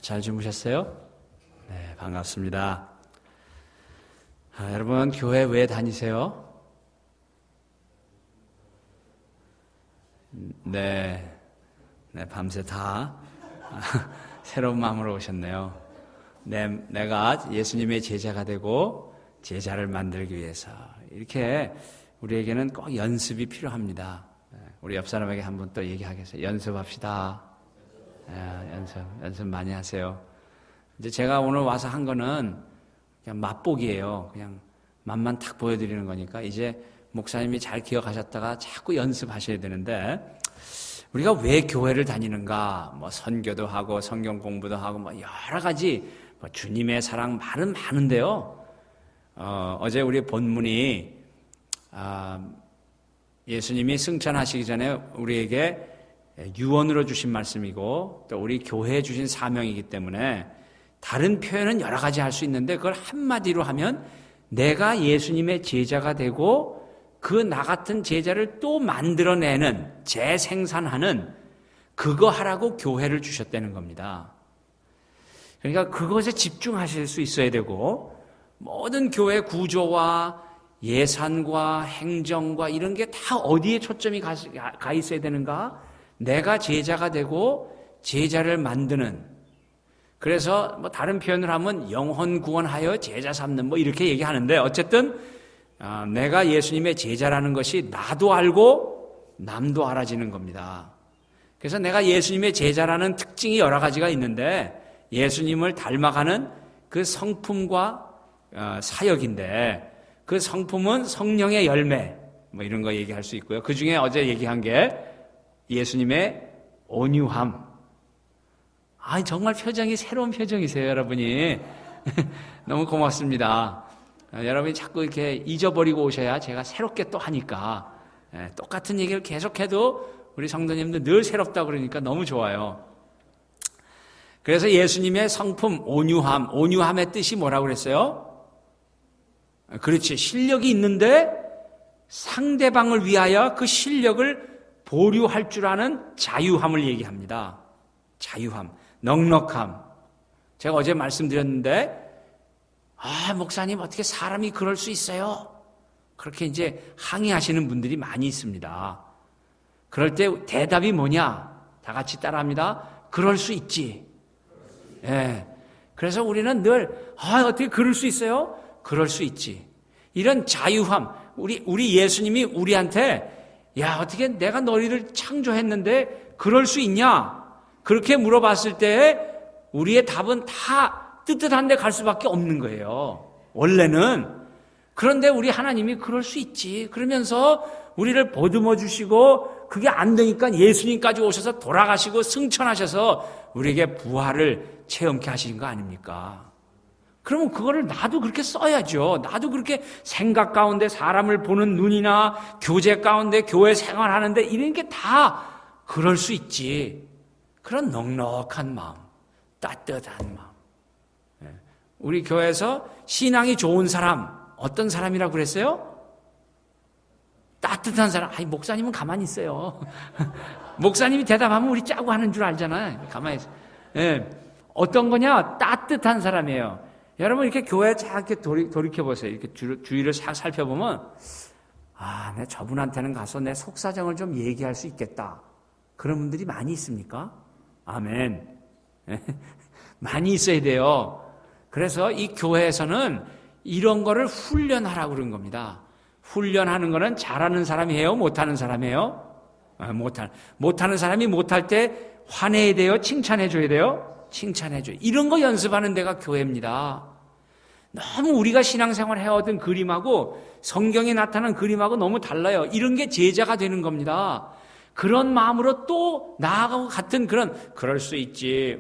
잘 주무셨어요? 네, 반갑습니다. 여러분, 교회 왜 다니세요? 네, 밤새 다 새로운 마음으로 오셨네요. 내가 예수님의 제자가 되고 제자를 만들기 위해서 이렇게 우리에게는 꼭 연습이 필요합니다. 우리 옆 사람에게 한번 또 얘기하겠어요. 연습합시다. 연습 많이 하세요. 이제 제가 오늘 와서 한 거는 그냥 맛보기예요. 그냥 맛만 탁 보여드리는 거니까 이제 목사님이 잘 기억하셨다가 자꾸 연습하셔야 되는데, 우리가 왜 교회를 다니는가? 뭐 선교도 하고 성경 공부도 하고 뭐 여러 가지 주님의 사랑 말은 많은데요. 어제 우리 본문이 예수님이 승천하시기 전에 우리에게 유언으로 주신 말씀이고 또 우리 교회에 주신 사명이기 때문에 다른 표현은 여러 가지 할 수 있는데 그걸 한마디로 하면 내가 예수님의 제자가 되고 그 나 같은 제자를 또 만들어내는, 재생산하는 그거 하라고 교회를 주셨다는 겁니다. 그러니까 그것에 집중하실 수 있어야 되고 모든 교회 구조와 예산과 행정과 이런 게 다 어디에 초점이 가 있어야 되는가? 내가 제자가 되고 제자를 만드는, 그래서 뭐 다른 표현을 하면 영혼 구원하여 제자 삼는 뭐 이렇게 얘기하는데 어쨌든 내가 예수님의 제자라는 것이 나도 알고 남도 알아지는 겁니다. 그래서 내가 예수님의 제자라는 특징이 여러 가지가 있는데 예수님을 닮아가는 그 성품과 사역인데 그 성품은 성령의 열매 뭐 이런 거 얘기할 수 있고요. 그 중에 어제 얘기한 게 예수님의 온유함. 정말 표정이 새로운 표정이세요, 여러분이. 너무 고맙습니다. 여러분이 자꾸 이렇게 잊어버리고 오셔야 제가 새롭게 또 하니까, 똑같은 얘기를 계속해도 우리 성도님들 늘 새롭다고 그러니까 너무 좋아요. 그래서 예수님의 성품, 온유함, 온유함의 뜻이 뭐라고 그랬어요? 그렇지, 실력이 있는데 상대방을 위하여 그 실력을 보류할 줄 아는 자유함을 얘기합니다. 자유함, 넉넉함. 제가 어제 말씀드렸는데 목사님 어떻게 사람이 그럴 수 있어요? 그렇게 이제 항의하시는 분들이 많이 있습니다. 그럴 때 대답이 뭐냐? 다 같이 따라합니다. 그럴 수 있지. 예. 그래서 우리는 늘 어떻게 그럴 수 있어요? 그럴 수 있지. 이런 자유함. 우리 예수님이 우리한테 어떻게 내가 너희를 창조했는데 그럴 수 있냐? 그렇게 물어봤을 때 우리의 답은 다 뜨뜻한 데 갈 수밖에 없는 거예요. 원래는. 그런데 우리 하나님이 그럴 수 있지. 그러면서 우리를 보듬어 주시고 그게 안 되니까 예수님까지 오셔서 돌아가시고 승천하셔서 우리에게 부활을 체험케 하시는 거 아닙니까? 그러면 그거를 나도 그렇게 써야죠. 나도 그렇게 생각 가운데 사람을 보는 눈이나 교제 가운데 교회 생활하는데 이런 게 다 그럴 수 있지. 그런 넉넉한 마음, 따뜻한 마음. 우리 교회에서 신앙이 좋은 사람, 어떤 사람이라고 그랬어요? 따뜻한 사람. 목사님은 가만히 있어요. 목사님이 대답하면 우리 짜고 하는 줄 알잖아요. 가만히 있어요. 어떤 거냐? 따뜻한 사람이에요. 여러분 이렇게 교회에 이렇게 돌이켜보세요. 이렇게 주위를 싹 살펴보면 내 저분한테는 가서 내 속사정을 좀 얘기할 수 있겠다. 그런 분들이 많이 있습니까? 아멘. 많이 있어야 돼요. 그래서 이 교회에서는 이런 거를 훈련하라고 그런 겁니다. 훈련하는 거는 잘하는 사람이 해요? 못하는 사람이 해요? 못하는 사람이 못할 때 화내야 돼요? 칭찬해줘야 돼요? 칭찬해줘요. 이런 거 연습하는 데가 교회입니다. 너무 우리가 신앙생활 해오던 그림하고 성경에 나타난 그림하고 너무 달라요. 이런 게 제자가 되는 겁니다. 그런 마음으로 또 나아가고 같은 그럴 수 있지,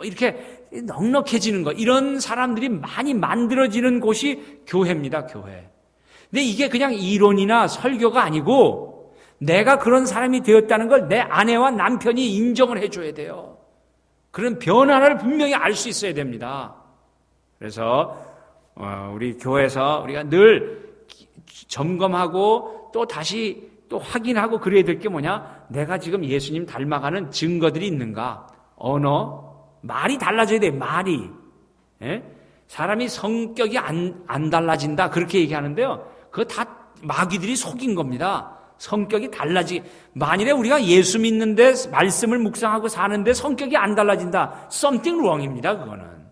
이렇게 넉넉해지는 거. 이런 사람들이 많이 만들어지는 곳이 교회입니다, 교회. 근데 이게 그냥 이론이나 설교가 아니고 내가 그런 사람이 되었다는 걸 내 아내와 남편이 인정을 해줘야 돼요. 그런 변화를 분명히 알 수 있어야 됩니다. 그래서 우리 교회에서 우리가 늘 점검하고 또 다시 또 확인하고 그래야 될 게 뭐냐? 내가 지금 예수님 닮아가는 증거들이 있는가? 언어, 말이 달라져야 돼요. 말이. 예? 사람이 성격이 안 달라진다 그렇게 얘기하는데요. 그거 다 마귀들이 속인 겁니다. 성격이 만일에 우리가 예수 믿는데 말씀을 묵상하고 사는데 성격이 안 달라진다. something wrong입니다. 그거는.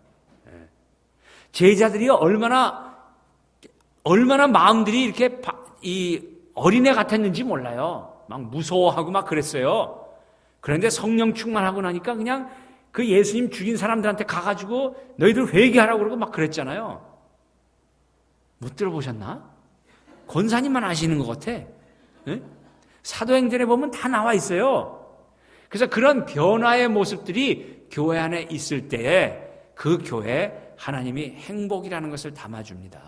제자들이 얼마나 마음들이 이렇게 이 어린애 같았는지 몰라요. 막 무서워하고 막 그랬어요. 그런데 성령 충만하고 나니까 그냥 그 예수님 죽인 사람들한테 가가지고 너희들 회개하라고 그러고 막 그랬잖아요. 못 들어보셨나? 권사님만 아시는 것 같아. 네? 사도행전에 보면 다 나와 있어요. 그래서 그런 변화의 모습들이 교회 안에 있을 때에 그 교회에 하나님이 행복이라는 것을 담아줍니다.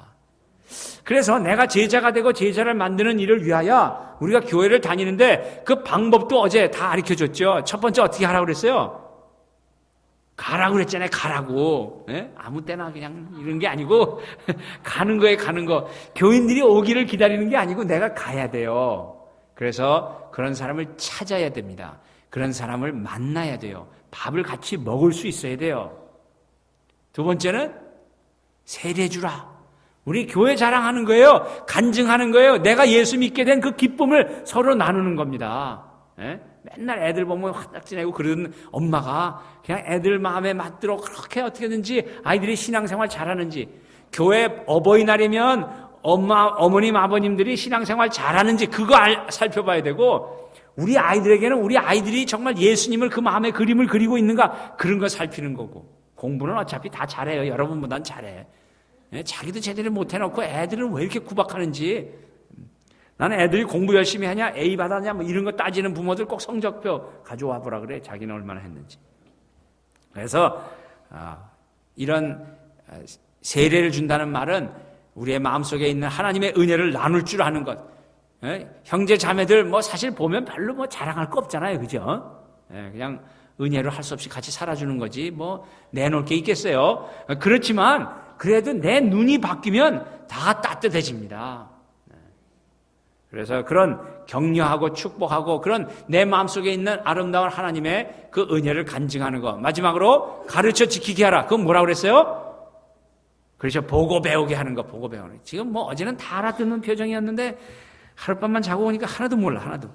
그래서 내가 제자가 되고 제자를 만드는 일을 위하여 우리가 교회를 다니는데 그 방법도 어제 다 가르쳐줬죠. 첫 번째 어떻게 하라고 그랬어요? 가라고 그랬잖아요. 가라고. 네? 아무 때나 그냥 이런 게 아니고 가는 거에 가는 거. 교인들이 오기를 기다리는 게 아니고 내가 가야 돼요. 그래서 그런 사람을 찾아야 됩니다. 그런 사람을 만나야 돼요. 밥을 같이 먹을 수 있어야 돼요. 두 번째는 세례 주라. 우리 교회 자랑하는 거예요. 간증하는 거예요. 내가 예수 믿게 된 그 기쁨을 서로 나누는 겁니다. 예? 맨날 애들 보면 화딱지내고 그러는 엄마가 그냥 애들 마음에 맞도록 그렇게 어떻게든지 아이들이 신앙생활 잘하는지, 교회 어버이날이면 어머님 아버님들이 신앙생활 잘하는지 그거 살펴봐야 되고, 우리 아이들에게는 우리 아이들이 정말 예수님을 그 마음에 그림을 그리고 있는가 그런 거 살피는 거고, 공부는 어차피 다 잘해요. 여러분보단 잘해. 자기도 제대로 못해놓고 애들은 왜 이렇게 구박하는지. 나는 애들이 공부 열심히 하냐, A 받았냐, 뭐 이런 거 따지는 부모들 꼭 성적표 가져와 보라 그래. 자기는 얼마나 했는지. 그래서 이런 세례를 준다는 말은 우리의 마음속에 있는 하나님의 은혜를 나눌 줄 아는 것. 형제 자매들 뭐 사실 보면 별로 뭐 자랑할 거 없잖아요, 그죠? 그냥 은혜로 할 수 없이 같이 살아주는 거지 뭐 내놓을 게 있겠어요. 그렇지만 그래도 내 눈이 바뀌면 다 따뜻해집니다. 그래서 그런 격려하고 축복하고 그런 내 마음속에 있는 아름다운 하나님의 그 은혜를 간증하는 것. 마지막으로 가르쳐 지키게 하라. 그건 뭐라고 그랬어요? 그렇죠. 보고 배우게 하는 거. 보고 배우는. 지금 뭐 어제는 다 알아듣는 표정이었는데 하룻밤만 자고 오니까 하나도 몰라. 하나도.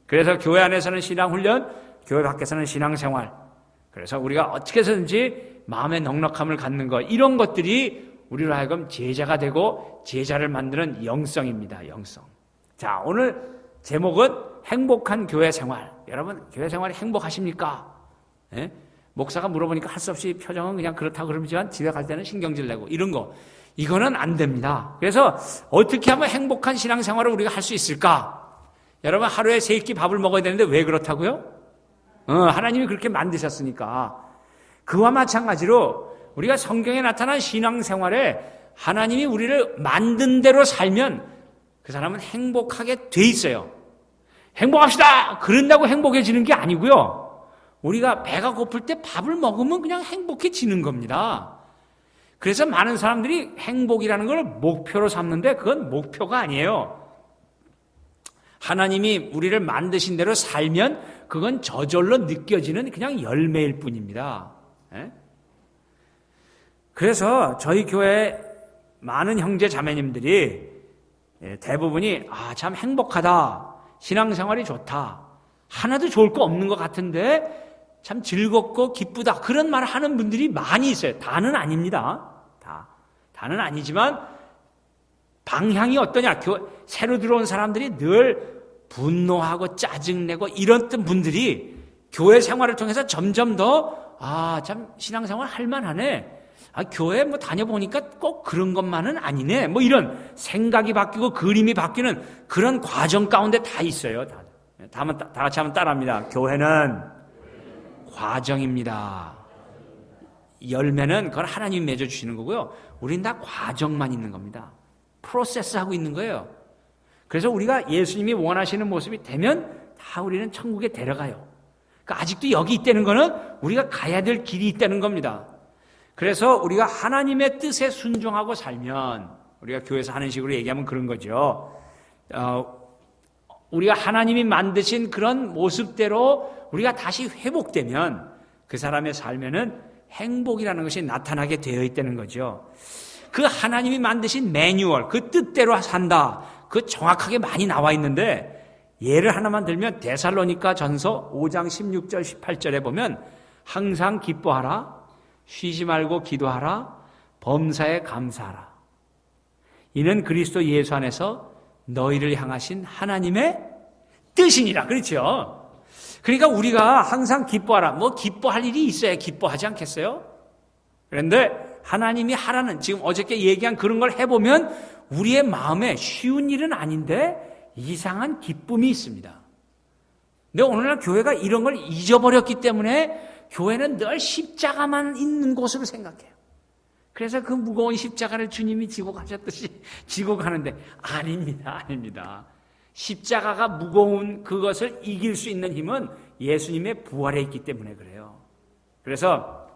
그래서 교회 안에서는 신앙훈련, 교회 밖에서는 신앙생활. 그래서 우리가 어떻게 해서든지 마음의 넉넉함을 갖는 것. 이런 것들이 우리로 하여금 제자가 되고 제자를 만드는 영성입니다. 영성. 자, 오늘 제목은 행복한 교회 생활. 여러분, 교회 생활이 행복하십니까? 예? 목사가 물어보니까 할 수 없이 표정은 그냥 그렇다고 그러지만 집에 갈 때는 신경질 내고 이런 거. 이거는 안 됩니다. 그래서 어떻게 하면 행복한 신앙생활을 우리가 할 수 있을까? 여러분, 하루에 3끼 밥을 먹어야 되는데 왜 그렇다고요? 하나님이 그렇게 만드셨으니까. 그와 마찬가지로 우리가 성경에 나타난 신앙생활에 하나님이 우리를 만든 대로 살면 그 사람은 행복하게 돼 있어요. 행복합시다! 그런다고 행복해지는 게 아니고요. 우리가 배가 고플 때 밥을 먹으면 그냥 행복해지는 겁니다. 그래서 많은 사람들이 행복이라는 걸 목표로 삼는데 그건 목표가 아니에요. 하나님이 우리를 만드신 대로 살면 그건 저절로 느껴지는 그냥 열매일 뿐입니다. 그래서 저희 교회 많은 형제 자매님들이 대부분이 참 행복하다, 신앙생활이 좋다, 하나도 좋을 거 없는 것 같은데 참 즐겁고 기쁘다, 그런 말을 하는 분들이 많이 있어요. 다는 아닙니다. 다는 아니지만 방향이 어떠냐. 새로 들어온 사람들이 늘 분노하고 짜증내고 이런 분들이 교회 생활을 통해서 점점 더 참 신앙생활 할만하네, 교회 뭐 다녀보니까 꼭 그런 것만은 아니네, 뭐 이런 생각이 바뀌고 그림이 바뀌는 그런 과정 가운데 다 있어요. 다 같이 한번 따라합니다. 교회는 과정입니다. 열매는 그걸 하나님이 맺어주시는 거고요. 우린 다 과정만 있는 겁니다. 프로세스하고 있는 거예요. 그래서 우리가 예수님이 원하시는 모습이 되면 다 우리는 천국에 데려가요. 그러니까 아직도 여기 있다는 거는 우리가 가야 될 길이 있다는 겁니다. 그래서 우리가 하나님의 뜻에 순종하고 살면, 우리가 교회에서 하는 식으로 얘기하면 그런 거죠. 우리가 하나님이 만드신 그런 모습대로 우리가 다시 회복되면 그 사람의 삶에는 행복이라는 것이 나타나게 되어 있다는 거죠. 그 하나님이 만드신 매뉴얼, 그 뜻대로 산다. 그 정확하게 많이 나와 있는데 예를 하나만 들면 데살로니가 전서 5장 16절 18절에 보면 항상 기뻐하라, 쉬지 말고 기도하라, 범사에 감사하라. 이는 그리스도 예수 안에서 너희를 향하신 하나님의 뜻이니라. 그렇죠? 그러니까 우리가 항상 기뻐하라. 뭐 기뻐할 일이 있어야 기뻐하지 않겠어요? 그런데 하나님이 하라는, 지금 어저께 얘기한 그런 걸 해보면 우리의 마음에 쉬운 일은 아닌데 이상한 기쁨이 있습니다. 근데 오늘날 교회가 이런 걸 잊어버렸기 때문에 교회는 늘 십자가만 있는 곳으로 생각해요. 그래서 그 무거운 십자가를 주님이 지고 가셨듯이 지고 가는데 아닙니다. 십자가가 무거운 그것을 이길 수 있는 힘은 예수님의 부활에 있기 때문에 그래요. 그래서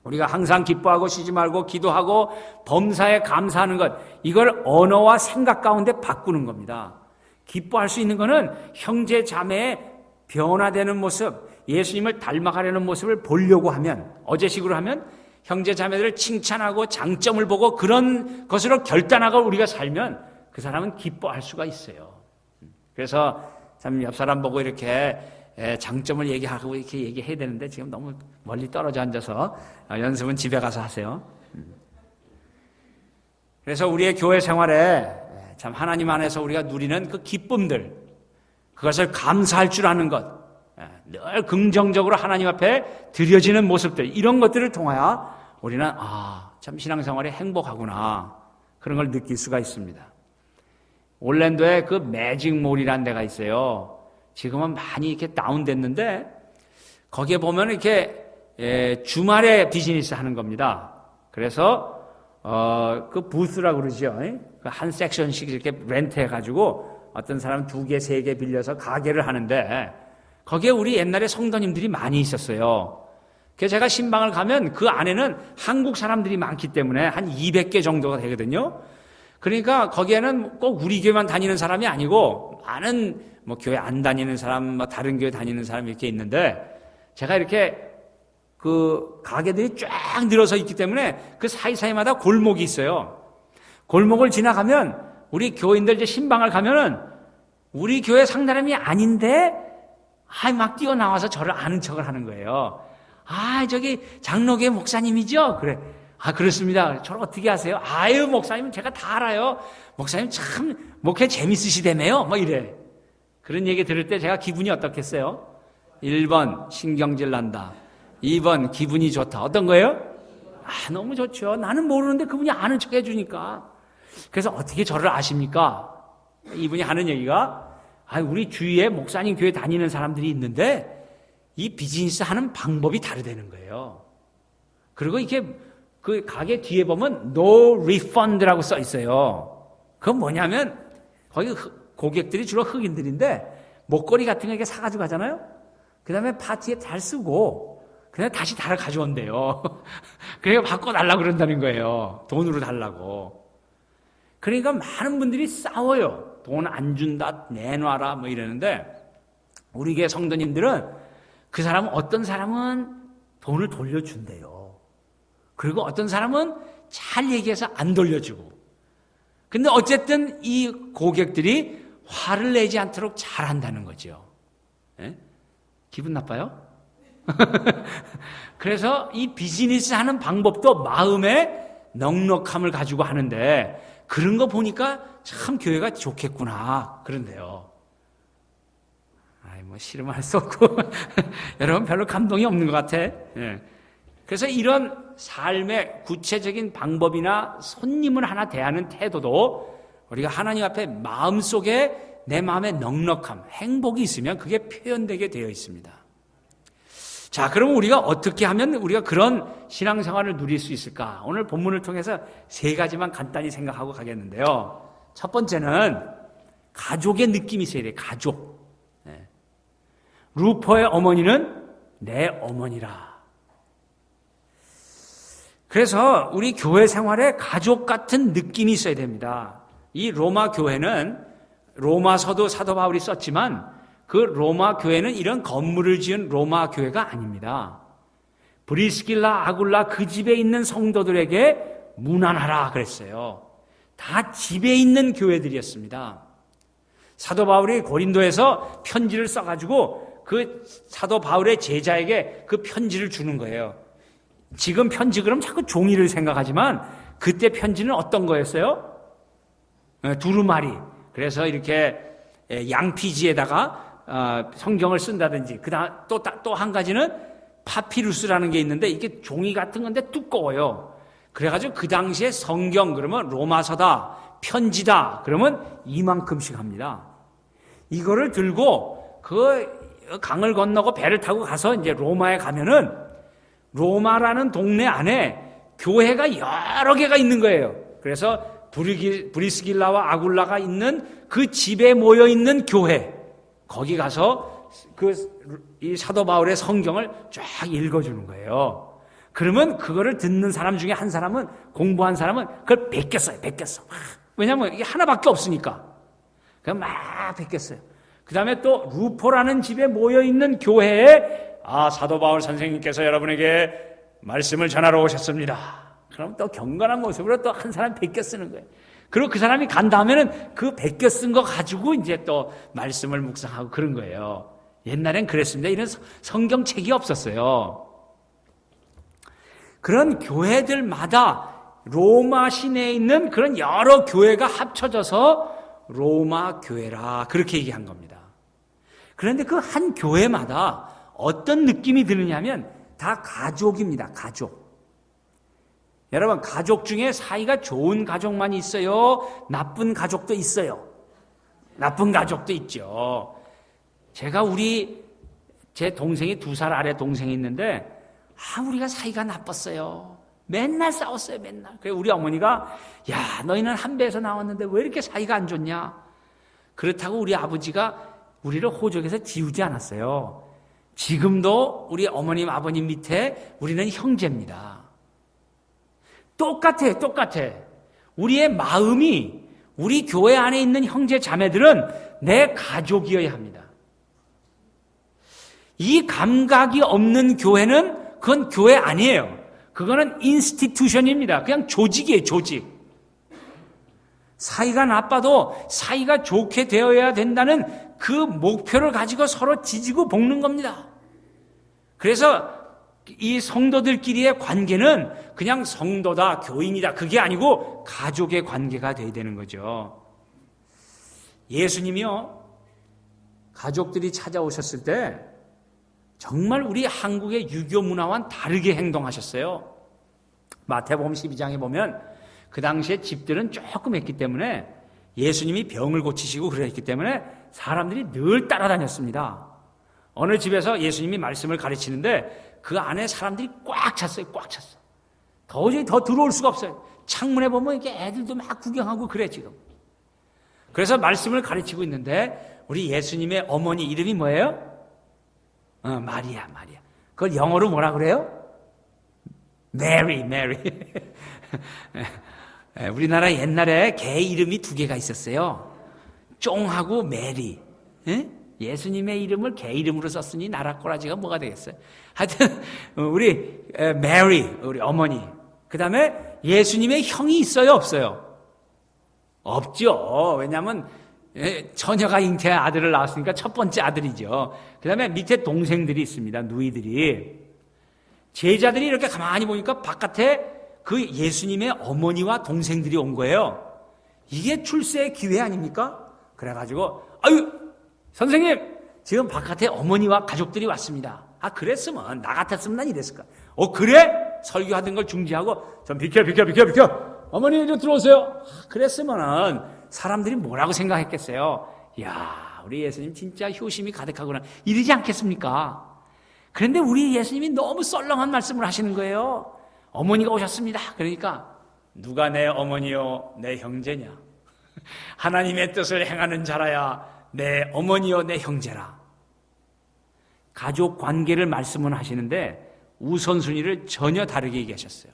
우리가 항상 기뻐하고 쉬지 말고 기도하고 범사에 감사하는 것, 이걸 언어와 생각 가운데 바꾸는 겁니다. 기뻐할 수 있는 것은 형제 자매의 변화되는 모습, 예수님을 닮아가려는 모습을 보려고 하면, 어제식으로 하면 형제 자매들을 칭찬하고 장점을 보고 그런 것으로 결단하고 우리가 살면 그 사람은 기뻐할 수가 있어요. 그래서 참 옆 사람 보고 이렇게 장점을 얘기하고 이렇게 얘기해야 되는데 지금 너무 멀리 떨어져 앉아서 연습은 집에 가서 하세요. 그래서 우리의 교회 생활에 참 하나님 안에서 우리가 누리는 그 기쁨들, 그것을 감사할 줄 아는 것, 늘 긍정적으로 하나님 앞에 드려지는 모습들, 이런 것들을 통하여 우리는 참 신앙생활이 행복하구나, 그런 걸 느낄 수가 있습니다. 올랜도에 그 매직몰이라는 데가 있어요. 지금은 많이 이렇게 다운됐는데 거기에 보면 이렇게 주말에 비즈니스 하는 겁니다. 그래서 그 부스라고 그러죠. 한 섹션씩 이렇게 렌트해가지고 어떤 사람 2개, 3개 빌려서 가게를 하는데 거기에 우리 옛날에 성도님들이 많이 있었어요. 그래서 제가 신방을 가면 그 안에는 한국 사람들이 많기 때문에 한 200개 정도가 되거든요. 그러니까 거기에는 꼭 우리 교회만 다니는 사람이 아니고 많은 뭐 교회 안 다니는 사람, 뭐 다른 교회 다니는 사람이 이렇게 있는데 제가 이렇게 그 가게들이 쫙 늘어서 있기 때문에 그 사이사이마다 골목이 있어요. 골목을 지나가면 우리 교인들 이제 신방을 가면은 우리 교회 상다람이 아닌데 막 뛰어나와서 저를 아는 척을 하는 거예요. 저기 장로교회 목사님이죠? 그래. 그렇습니다. 저를 어떻게 아세요? 목사님은 제가 다 알아요. 목사님 참 목회 재밌으시다며요? 뭐 이래. 그런 얘기 들을 때 제가 기분이 어떻겠어요? 1번 신경질 난다. 2번 기분이 좋다. 어떤 거예요? 너무 좋죠. 나는 모르는데 그분이 아는 척 해주니까. 그래서 어떻게 저를 아십니까? 이분이 하는 얘기가 우리 주위에 목사님 교회 다니는 사람들이 있는데 이 비즈니스 하는 방법이 다르다는 거예요. 그리고 이게 그 가게 뒤에 보면 No Refund라고 써 있어요. 그건 뭐냐면 거기 고객들이 주로 흑인들인데 목걸이 같은 거 이렇게 사가지고 가잖아요. 그 다음에 파티에 잘 쓰고 그냥 다시 달아 가져온대요. 그래서 바꿔달라고 그런다는 거예요. 돈으로 달라고. 그러니까 많은 분들이 싸워요. 돈 안 준다, 내놔라 뭐 이러는데 우리 교회 성도님들은 그 사람은 어떤 사람은 돈을 돌려준대요. 그리고 어떤 사람은 잘 얘기해서 안 돌려주고. 근데 어쨌든 이 고객들이 화를 내지 않도록 잘한다는 거죠. 기분 나빠요? 그래서 이 비즈니스 하는 방법도 마음의 넉넉함을 가지고 하는데 그런 거 보니까 참 교회가 좋겠구나 그런데요. 뭐 싫으면 할 수 없고 여러분 별로 감동이 없는 것 같아. 그래서 이런 삶의 구체적인 방법이나 손님을 하나 대하는 태도도 우리가 하나님 앞에 마음속에 내 마음의 넉넉함, 행복이 있으면 그게 표현되게 되어 있습니다. 자, 그럼 우리가 어떻게 하면 우리가 그런 신앙생활을 누릴 수 있을까? 오늘 본문을 통해서 3가지만 간단히 생각하고 가겠는데요. 첫 번째는 가족의 느낌이 있어야 돼요. 가족. 루퍼의 어머니는 내 어머니라. 그래서 우리 교회 생활에 가족 같은 느낌이 있어야 됩니다. 이 로마 교회는 로마서도 사도 바울이 썼지만 그 로마 교회는 이런 건물을 지은 로마 교회가 아닙니다. 브리스길라, 아굴라 그 집에 있는 성도들에게 문안하라 그랬어요. 다 집에 있는 교회들이었습니다. 사도 바울이 고린도에서 편지를 써가지고 그 사도 바울의 제자에게 그 편지를 주는 거예요. 지금 편지 그럼 자꾸 종이를 생각하지만 그때 편지는 어떤 거였어요? 두루마리. 그래서 이렇게 양피지에다가 성경을 쓴다든지, 그다음 또 한 가지는 파피루스라는 게 있는데 이게 종이 같은 건데 두꺼워요. 그래가지고 그 당시에 성경 그러면 로마서다, 편지다 그러면 이만큼씩 합니다. 이거를 들고 그 강을 건너고 배를 타고 가서 이제 로마에 가면은 로마라는 동네 안에 교회가 여러 개가 있는 거예요. 그래서 브리스길라와 아굴라가 있는 그 집에 모여 있는 교회, 거기 가서 이 사도 바울의 성경을 쫙 읽어주는 거예요. 그러면 그거를 듣는 사람 중에 한 사람은, 공부한 사람은 그걸 베꼈어. 왜냐하면 이게 하나밖에 없으니까. 그냥 막 베꼈어요. 그 다음에 또 루포라는 집에 모여 있는 교회에 사도 바울 선생님께서 여러분에게 말씀을 전하러 오셨습니다. 그럼 또 경건한 모습으로 또 한 사람 베껴 쓰는 거예요. 그리고 그 사람이 간 다음에는 그 베껴 쓴 거 가지고 이제 또 말씀을 묵상하고 그런 거예요. 옛날엔 그랬습니다. 이런 성경책이 없었어요. 그런 교회들마다 로마 시내에 있는 그런 여러 교회가 합쳐져서 로마 교회라 그렇게 얘기한 겁니다. 그런데 그 한 교회마다 어떤 느낌이 드느냐면 다 가족입니다. 가족. 여러분, 가족 중에 사이가 좋은 가족만 있어요? 나쁜 가족도 있어요. 나쁜 가족도 있죠. 제가 제 동생이 2살 아래 동생이 있는데 우리가 사이가 나빴어요. 맨날 싸웠어요. 맨날. 그래서 우리 어머니가 야, 너희는 한 배에서 나왔는데 왜 이렇게 사이가 안 좋냐? 그렇다고 우리 아버지가 우리를 호적에서 지우지 않았어요. 지금도 우리 어머님, 아버님 밑에 우리는 형제입니다. 똑같아. 우리의 마음이 우리 교회 안에 있는 형제 자매들은 내 가족이어야 합니다. 이 감각이 없는 교회는 그건 교회 아니에요. 그거는 인스티튜션입니다. 그냥 조직이에요, 조직. 사이가 나빠도 사이가 좋게 되어야 된다는 그 목표를 가지고 서로 지지고 볶는 겁니다. 그래서 이 성도들끼리의 관계는 그냥 성도다, 교인이다, 그게 아니고 가족의 관계가 돼야 되는 거죠. 예수님이요, 가족들이 찾아오셨을 때 정말 우리 한국의 유교 문화와는 다르게 행동하셨어요. 마태복음 12장에 보면 그 당시에 집들은 조금 했기 때문에 예수님이 병을 고치시고 그랬기 때문에 사람들이 늘 따라다녔습니다. 어느 집에서 예수님이 말씀을 가르치는데 그 안에 사람들이 꽉 찼어요. 도저히 더 들어올 수가 없어요. 창문에 보면 이렇게 애들도 막 구경하고 그래 지금. 그래서 말씀을 가르치고 있는데 우리 예수님의 어머니 이름이 뭐예요? 마리아. 그걸 영어로 뭐라 그래요? 메리. 우리나라 옛날에 개 이름이 2개가 있었어요. 쫑하고 메리. 예수님의 이름을 개 이름으로 썼으니 나라 꼬라지가 뭐가 되겠어요? 하여튼 우리 메리, 우리 어머니. 그 다음에 예수님의 형이 있어요, 없어요? 없죠. 왜냐하면 처녀가 잉태한 아들을 낳았으니까 첫 번째 아들이죠. 그 다음에 밑에 동생들이 있습니다. 누이들이. 제자들이 이렇게 가만히 보니까 바깥에 그 예수님의 어머니와 동생들이 온 거예요. 이게 출세의 기회 아닙니까? 그래가지고 아유 선생님 지금 바깥에 어머니와 가족들이 왔습니다. 그랬으면 나 같았으면 난 이랬을까? 그래? 설교하던 걸 중지하고 좀 비켜 어머니 좀 들어오세요. 그랬으면은 사람들이 뭐라고 생각했겠어요? 야, 우리 예수님 진짜 효심이 가득하구나 이러지 않겠습니까? 그런데 우리 예수님이 너무 썰렁한 말씀을 하시는 거예요. 어머니가 오셨습니다. 그러니까 누가 내 어머니요 내 형제냐? 하나님의 뜻을 행하는 자라야 내 어머니요 내 형제라. 가족 관계를 말씀은 하시는데 우선순위를 전혀 다르게 얘기하셨어요.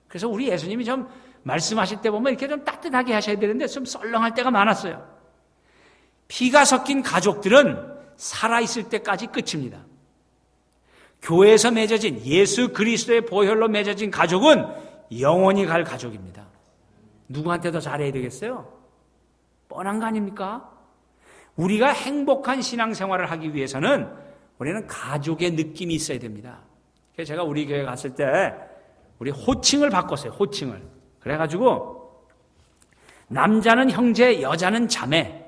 그래서 우리 예수님이 좀 말씀하실 때 보면 이렇게 좀 따뜻하게 하셔야 되는데 좀 썰렁할 때가 많았어요. 피가 섞인 가족들은 살아있을 때까지 끝입니다. 교회에서 맺어진 예수 그리스도의 보혈로 맺어진 가족은 영원히 갈 가족입니다. 누구한테 더 잘해야 되겠어요? 뻔한 거 아닙니까? 우리가 행복한 신앙생활을 하기 위해서는 우리는 가족의 느낌이 있어야 됩니다. 그래서 제가 우리 교회 갔을 때 우리 호칭을 바꿨어요. 호칭을. 그래가지고 남자는 형제, 여자는 자매.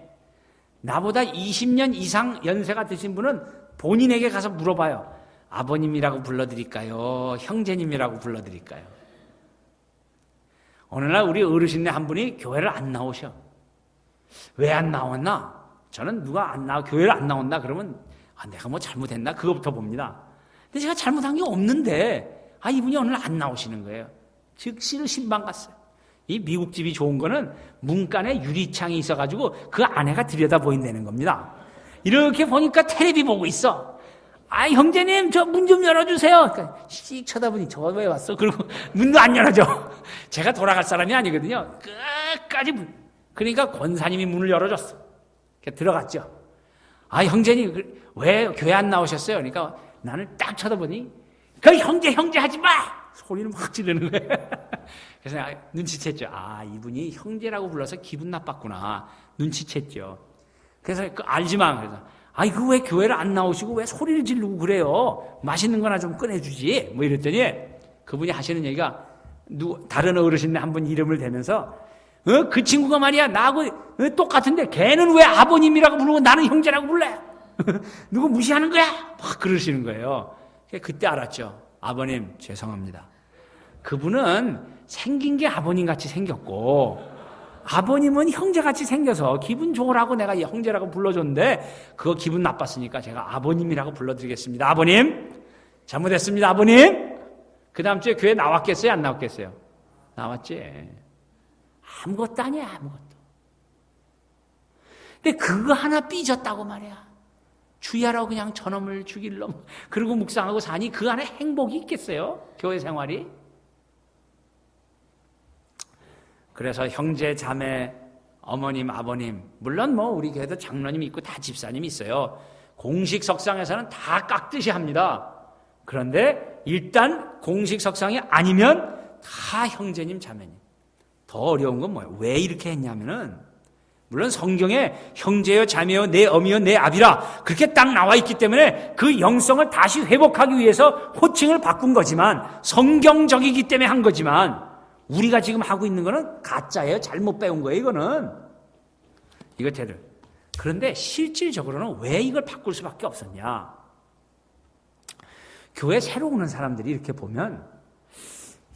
나보다 20년 이상 연세가 드신 분은 본인에게 가서 물어봐요. 아버님이라고 불러드릴까요? 형제님이라고 불러드릴까요? 어느 날 우리 어르신네 한 분이 교회를 안 나오셔. 왜 안 나왔나? 저는 누가 교회를 안 나온다 그러면 내가 뭐 잘못했나? 그거부터 봅니다. 근데 제가 잘못한 게 없는데 이분이 어느 날 안 나오시는 거예요. 즉시로 신방 갔어요. 이 미국 집이 좋은 거는 문간에 유리창이 있어가지고 그 안에가 들여다 보인다는 겁니다. 이렇게 보니까 텔레비 보고 있어. 형제님 저 문 좀 열어주세요. 그러니까 씩 쳐다보니 저 왜 왔어? 그리고 문도 안 열어줘. 제가 돌아갈 사람이 아니거든요. 끝까지 그러니까 권사님이 문을 열어줬어. 들어갔죠. 형제님 왜 교회 안 나오셨어요? 그러니까 나는 딱 쳐다보니 그 형제 하지 마! 소리를 막 지르는 거예요. 그래서 내가 눈치챘죠. 이분이 형제라고 불러서 기분 나빴구나. 눈치챘죠. 그래서 알지만 그래서 그 왜 교회를 안 나오시고 왜 소리를 지르고 그래요? 맛있는 거나 좀 꺼내주지. 뭐 이랬더니 그분이 하시는 얘기가 다른 어르신네 한 분 이름을 대면서 그 친구가 말이야 나하고 똑같은데 걔는 왜 아버님이라고 부르고 나는 형제라고 불래? 누구 무시하는 거야? 막 그러시는 거예요. 그때 알았죠. 아버님 죄송합니다. 그분은 생긴 게 아버님같이 생겼고 아버님은 형제같이 생겨서 기분 좋으라고 내가 형제라고 불러줬는데 그거 기분 나빴으니까 제가 아버님이라고 불러드리겠습니다. 아버님 잘못했습니다. 아버님. 그 다음 주에 교회 나왔겠어요? 안 나왔겠어요? 나왔지. 아무것도 아니야. 아무것도. 근데 그거 하나 삐졌다고 말이야. 주야라고 그냥 저놈을 죽일 놈 그러고 묵상하고 사니 그 안에 행복이 있겠어요? 교회 생활이? 그래서 형제, 자매, 어머님, 아버님 물론 우리 교회도 장로님 있고 다 집사님 있어요. 공식 석상에서는 다 깍듯이 합니다. 그런데 일단 공식 석상이 아니면 다 형제님, 자매님. 더 어려운 건 뭐예요? 왜 이렇게 했냐면은 물론 성경에 형제여 자매여 내 어미여 내 아비라 그렇게 딱 나와 있기 때문에 그 영성을 다시 회복하기 위해서 호칭을 바꾼 거지만 성경적이기 때문에 한 거지만 우리가 지금 하고 있는 거는 가짜예요. 잘못 배운 거예요. 이거 제대로. 그런데 실질적으로는 왜 이걸 바꿀 수밖에 없었냐? 교회 새로 오는 사람들이 이렇게 보면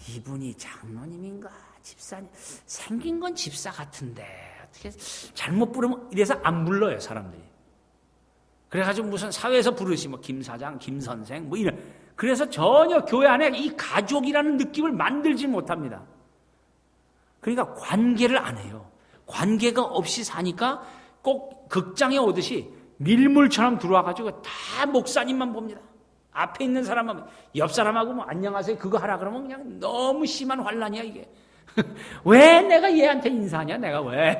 이분이 장로님인가 집사님 생긴 건 집사 같은데 어떻게 잘못 부르면 이래서 안 불러요 사람들이. 그래가지고 무슨 사회에서 부르시 김 사장, 김 선생 이런. 그래서 전혀 교회 안에 이 가족이라는 느낌을 만들지 못합니다. 그러니까 관계를 안 해요. 관계가 없이 사니까 꼭 극장에 오듯이 밀물처럼 들어와가지고 다 목사님만 봅니다. 앞에 있는 사람만, 옆 사람하고 안녕하세요 그거 하라 그러면 그냥 너무 심한 환란이야 이게. 왜 내가 얘한테 인사하냐 내가 왜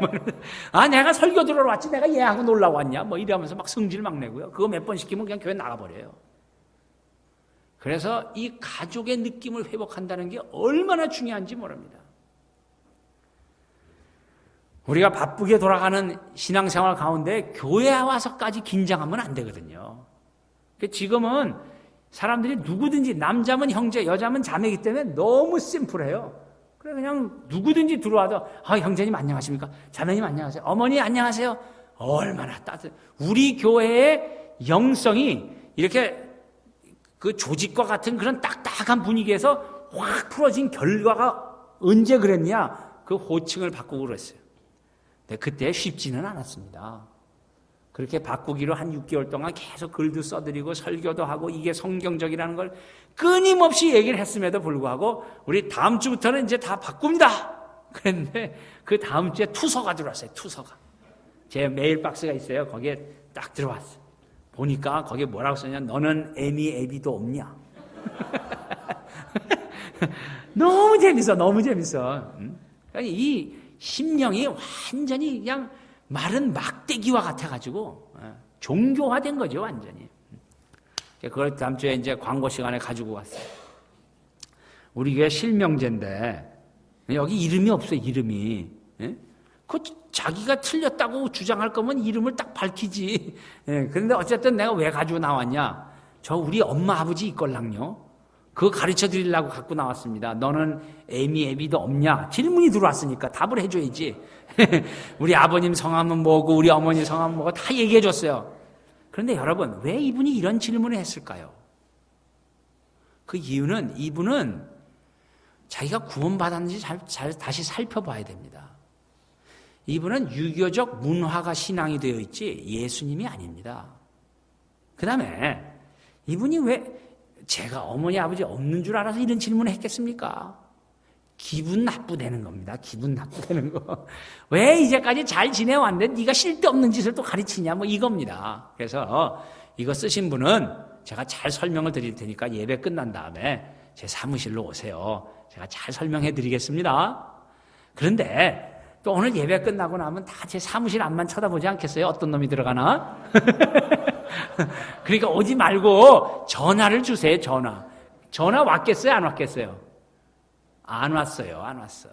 내가 설교 들으러 왔지 내가 얘하고 놀라고 왔냐 이러면서 막 성질 막 내고요. 그거 몇 번 시키면 그냥 교회 나가버려요. 그래서 이 가족의 느낌을 회복한다는 게 얼마나 중요한지 모릅니다. 우리가 바쁘게 돌아가는 신앙생활 가운데 교회에 와서까지 긴장하면 안 되거든요. 지금은 사람들이 누구든지 남자면 형제, 여자면 자매이기 때문에 너무 심플해요. 그래 그냥 누구든지 들어와도 형제님 안녕하십니까? 자매님 안녕하세요. 어머니 안녕하세요. 얼마나 따뜻해. 우리 교회의 영성이 이렇게 그 조직과 같은 그런 딱딱한 분위기에서 확 풀어진 결과가 언제 그랬냐? 그 호칭을 바꾸고 그랬어요. 근데 그때 쉽지는 않았습니다. 그렇게 바꾸기로 한 6개월 동안 계속 글도 써드리고 설교도 하고 이게 성경적이라는 걸 끊임없이 얘기를 했음에도 불구하고 우리 다음 주부터는 이제 다 바꿉니다. 그랬는데 그 다음 주에 투서가 들어왔어요. 투서가. 제 메일 박스가 있어요. 거기에 딱 들어왔어요. 보니까 거기에 뭐라고 썼냐. 너는 애비도 없냐. 너무 재밌어. 너무 재밌어. 그러니까 이 심령이 완전히 그냥 마른 막대기와 같아가지고 종교화된 거죠 완전히. 그걸 다음 주에 이제 광고 시간에 가지고 왔어요. 우리 교회 실명제인데 여기 이름이 없어요. 이름이. 예? 그 자기가 틀렸다고 주장할 거면 이름을 딱 밝히지. 예, 그런데 어쨌든 내가 왜 가지고 나왔냐? 저 우리 엄마 아버지 이걸랑요. 그거 가르쳐 드리려고 갖고 나왔습니다. 너는 애미도 없냐? 질문이 들어왔으니까 답을 해줘야지. 우리 아버님 성함은 뭐고 우리 어머니 성함은 뭐고 다 얘기해 줬어요. 그런데 여러분, 왜 이분이 이런 질문을 했을까요? 그 이유는 이분은 자기가 구원받았는지 다시 살펴봐야 됩니다. 이분은 유교적 문화가 신앙이 되어 있지 예수님이 아닙니다. 그 다음에 이분이 왜 제가 어머니 아버지 없는 줄 알아서 이런 질문을 했겠습니까? 기분 나쁘다는 겁니다. 기분 나쁘다는 거. 왜 이제까지 잘 지내왔는데 네가 쓸데없는 짓을 또 가르치냐 뭐 이겁니다. 그래서 이거 쓰신 분은 제가 잘 설명을 드릴 테니까 예배 끝난 다음에 제 사무실로 오세요. 제가 잘 설명해 드리겠습니다. 그런데 또 오늘 예배 끝나고 나면 다 제 사무실 앞만 쳐다보지 않겠어요? 어떤 놈이 들어가나? 그러니까 오지 말고 전화를 주세요. 전화 왔겠어요? 안 왔겠어요? 안 왔어요. 안 왔어.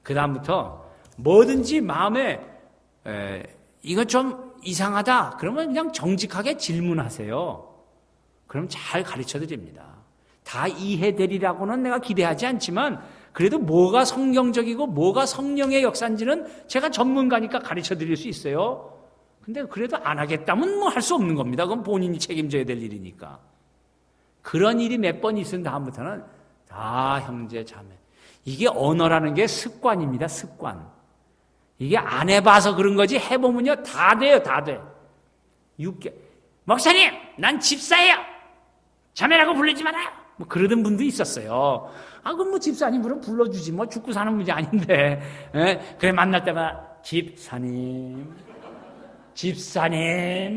그 다음부터 뭐든지 마음에 이거 좀 이상하다 그러면 그냥 정직하게 질문하세요. 그럼 잘 가르쳐 드립니다. 다 이해되리라고는 내가 기대하지 않지만 그래도 뭐가 성경적이고 뭐가 성령의 역사인지는 제가 전문가니까 가르쳐 드릴 수 있어요. 근데 그래도 안 하겠다면 뭐 할 수 없는 겁니다. 그건 본인이 책임져야 될 일이니까. 그런 일이 몇 번 있은 다음부터는 다 형제 자매. 이게 언어라는 게 습관입니다. 습관. 이게 안 해봐서 그런 거지 해보면요 다 돼요. 다 돼. 6개. 목사님 난 집사예요. 자매라고 부르지 말아요. 뭐 그러던 분도 있었어요. 그럼 뭐 집사님 불러주지 뭐 죽고 사는 문제 아닌데. 예? 그래 만날 때마다 집사님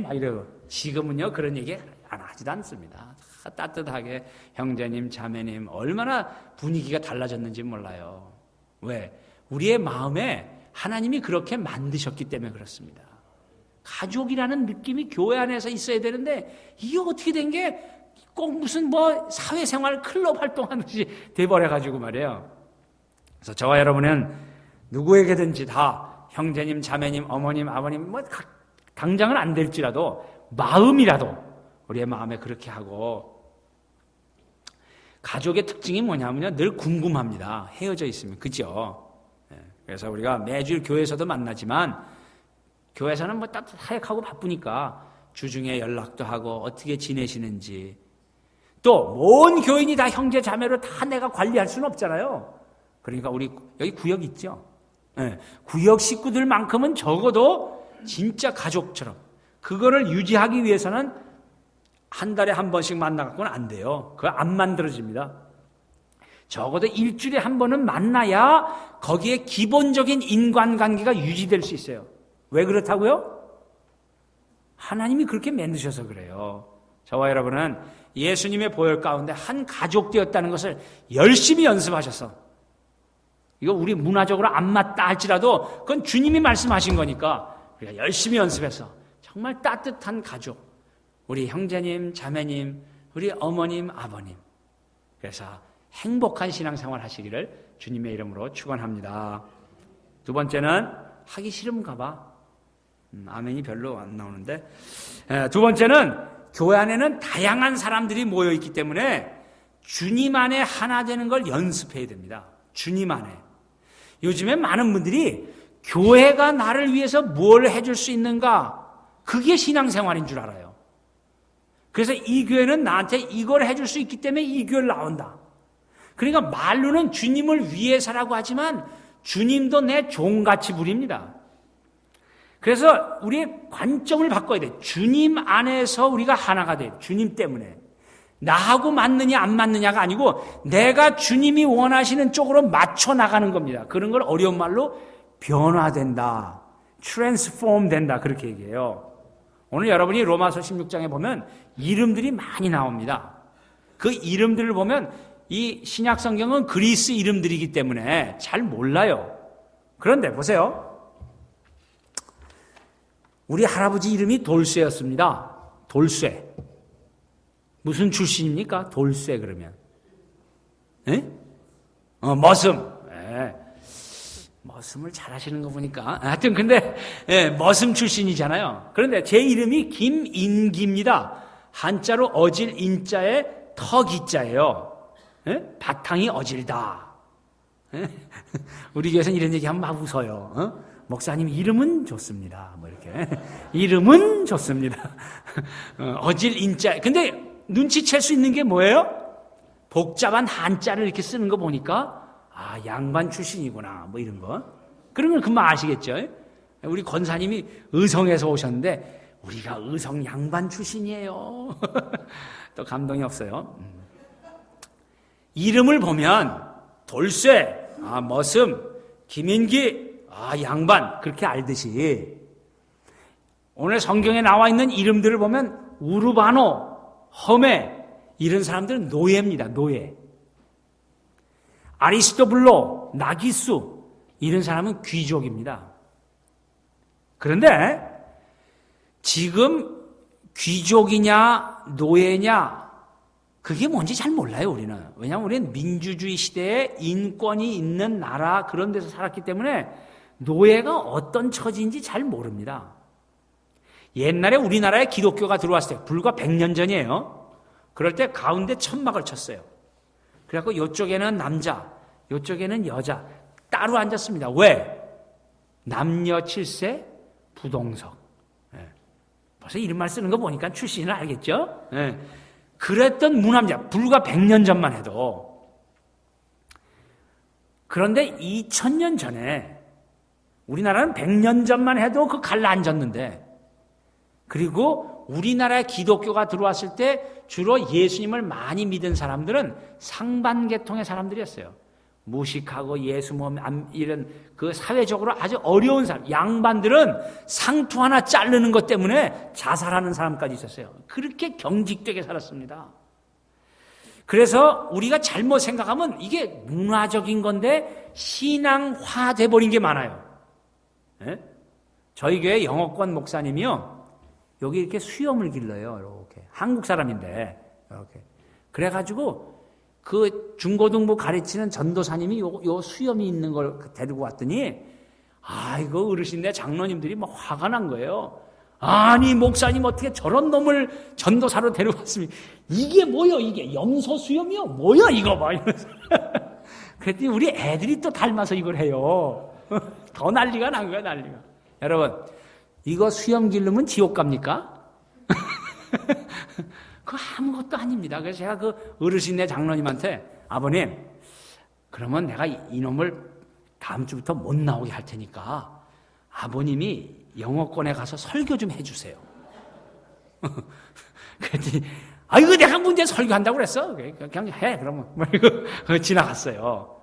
막 이러고. 지금은요 그런 얘기 안 하지도 않습니다. 따뜻하게 형제님 자매님 얼마나 분위기가 달라졌는지 몰라요. 왜? 우리의 마음에 하나님이 그렇게 만드셨기 때문에 그렇습니다. 가족이라는 느낌이 교회 안에서 있어야 되는데 이게 어떻게 된 게 꼭 무슨 뭐 사회생활 클럽 활동하듯이 돼버려가지고 말이에요. 그래서 저와 여러분은 누구에게든지 다 형제님 자매님 어머님 아버님 뭐 당장은 안 될지라도 마음이라도 우리의 마음에 그렇게 하고. 가족의 특징이 뭐냐면요 늘 궁금합니다. 헤어져 있으면. 그죠? 그래서 우리가 매주 교회에서도 만나지만 교회에서는 뭐 딱 사역하고 바쁘니까 주중에 연락도 하고 어떻게 지내시는지. 또 온 교인이 다 형제 자매로 다 내가 관리할 수는 없잖아요. 그러니까 우리 여기 구역 있죠? 구역 식구들만큼은 적어도 진짜 가족처럼 그거를 유지하기 위해서는 한 달에 한 번씩 만나갖고는 안 돼요. 그거 안 만들어집니다. 적어도 일주일에 한 번은 만나야 거기에 기본적인 인간관계가 유지될 수 있어요. 왜 그렇다고요? 하나님이 그렇게 만드셔서 그래요. 저와 여러분은 예수님의 보혈 가운데 한 가족 되었다는 것을 열심히 연습하셔서, 이거 우리 문화적으로 안 맞다 할지라도 그건 주님이 말씀하신 거니까 우리가 열심히 연습해서 정말 따뜻한 가족, 우리 형제님, 자매님, 우리 어머님, 아버님. 그래서 행복한 신앙생활 하시기를 주님의 이름으로 축원합니다. 두 번째는 하기 싫은가 봐. 아멘이 별로 안 나오는데. 두 번째는 교회 안에는 다양한 사람들이 모여있기 때문에 주님 안에 하나 되는 걸 연습해야 됩니다. 주님 안에. 요즘에 많은 분들이 교회가 나를 위해서 뭘 해줄 수 있는가, 그게 신앙생활인 줄 알아요. 그래서 이 교회는 나한테 이걸 해줄 수 있기 때문에 이 교회를 나온다. 그러니까 말로는 주님을 위해서라고 하지만 주님도 내 종같이 부립니다. 그래서 우리의 관점을 바꿔야 돼. 주님 안에서 우리가 하나가 돼. 주님 때문에. 나하고 맞느냐 안 맞느냐가 아니고 내가 주님이 원하시는 쪽으로 맞춰 나가는 겁니다. 그런 걸 어려운 말로 변화된다. 트랜스폼 된다. 그렇게 얘기해요. 오늘 여러분이 로마서 16장에 보면 이름들이 많이 나옵니다. 그 이름들을 보면 이 신약 성경은 그리스 이름들이기 때문에 잘 몰라요. 그런데 보세요. 우리 할아버지 이름이 돌쇠였습니다. 돌쇠. 무슨 출신입니까? 돌쇠 그러면. 에? 머슴. 예. 머슴을 잘하시는 거 보니까 하여튼 근데 머슴 출신이잖아요. 그런데 제 이름이 김인기입니다. 한자로 어질 인자에 턱이자예요. 바탕이 어질다. 우리 교회에서는 이런 얘기하면 막 웃어요. 목사님 이름은 좋습니다. 뭐 이렇게 이름은 좋습니다. 어질 인자. 근데 눈치챌 수 있는 게 뭐예요? 복잡한 한자를 이렇게 쓰는 거 보니까 양반 출신이구나 뭐 이런 거. 그런 건 금방 아시겠죠? 우리 권사님이 의성에서 오셨는데 우리가 의성 양반 출신이에요. 또 감동이 없어요. 이름을 보면 돌쇠, 머슴, 김인기, 양반 그렇게 알듯이 오늘 성경에 나와 있는 이름들을 보면 우르바노, 험해 이런 사람들은 노예입니다. 노예. 아리스토블로, 나기수 이런 사람은 귀족입니다. 그런데 지금 귀족이냐 노예냐 그게 뭔지 잘 몰라요 우리는. 왜냐하면 우리는 민주주의 시대에 인권이 있는 나라 그런 데서 살았기 때문에 노예가 어떤 처지인지 잘 모릅니다. 옛날에 우리나라에 기독교가 들어왔을 때 불과 100년 전이에요. 그럴 때 가운데 천막을 쳤어요. 그래갖고 이쪽에는 남자, 이쪽에는 여자 따로 앉았습니다. 왜? 남녀 7세 부동석. 벌써 이름만 쓰는 거 보니까 출신을 알겠죠? 그랬던 무남자 불과 100년 전만 해도. 그런데 2000년 전에 우리나라는 100년 전만 해도 그 갈라앉았는데 그리고 우리나라에 기독교가 들어왔을 때 주로 예수님을 많이 믿은 사람들은 상반계통의 사람들이었어요. 무식하고 예수 이런 그 사회적으로 아주 어려운 사람, 양반들은 상투 하나 자르는 것 때문에 자살하는 사람까지 있었어요. 그렇게 경직되게 살았습니다. 그래서 우리가 잘못 생각하면 이게 문화적인 건데 신앙화돼 버린 게 많아요. 저희 교회 영어권 목사님이요. 여기 이렇게 수염을 길러요. 이렇게. 한국 사람인데. 이렇게. 그래가지고 그 중고등부 가르치는 전도사님이 요 수염이 있는 걸 데리고 왔더니 이거 어르신네 장로님들이 막 화가 난 거예요. 아니 목사님 어떻게 저런 놈을 전도사로 데려왔습니까? 이게 뭐요 이게 염소 수염이요? 뭐야 이거 봐 이러면서. 그랬더니 우리 애들이 또 닮아서 이걸 해요. 더 난리가 난 거야 난리가. 여러분 이거 수염 기르면 지옥 갑니까? 그거 아무것도 아닙니다. 그래서 제가 그 어르신네 장로님한테 아버님 그러면 내가 이놈을 다음 주부터 못 나오게 할 테니까 아버님이 영어권에 가서 설교 좀 해주세요. 그랬더니 이거 내가 문제 설교한다고 그랬어. 그냥 해 그러면 지나갔어요.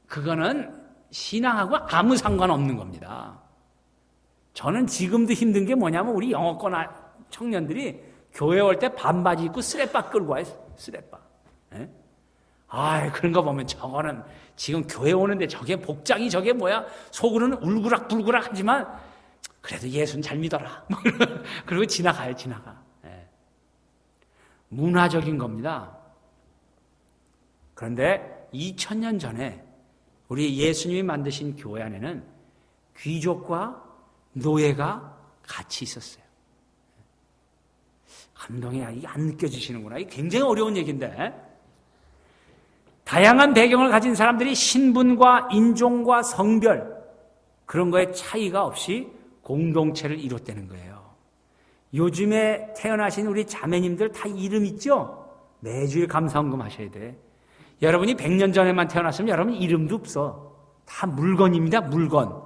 그거는 신앙하고 아무 상관없는 겁니다. 저는 지금도 힘든 게 뭐냐면 우리 영어권 청년들이 교회 올 때 반바지 입고 쓰레빠 끌고 와요. 쓰레빠. 그런 거 보면 저거는 지금 교회 오는데 저게 복장이 저게 뭐야? 속으로는 울그락불그락 하지만 그래도 예수는 잘 믿어라. 그리고 지나가요. 지나가. 문화적인 겁니다. 그런데 2000년 전에 우리 예수님이 만드신 교회 안에는 귀족과 노예가 같이 있었어요. 감동이 이게 안 느껴지시는구나. 이게 굉장히 어려운 얘기인데 다양한 배경을 가진 사람들이 신분과 인종과 성별 그런 거에 차이가 없이 공동체를 이뤘다는 거예요. 요즘에 태어나신 우리 자매님들 다 이름 있죠? 매주일 감사헌금 하셔야 돼. 여러분이 100년 전에만 태어났으면 여러분 이름도 없어. 다 물건입니다. 물건.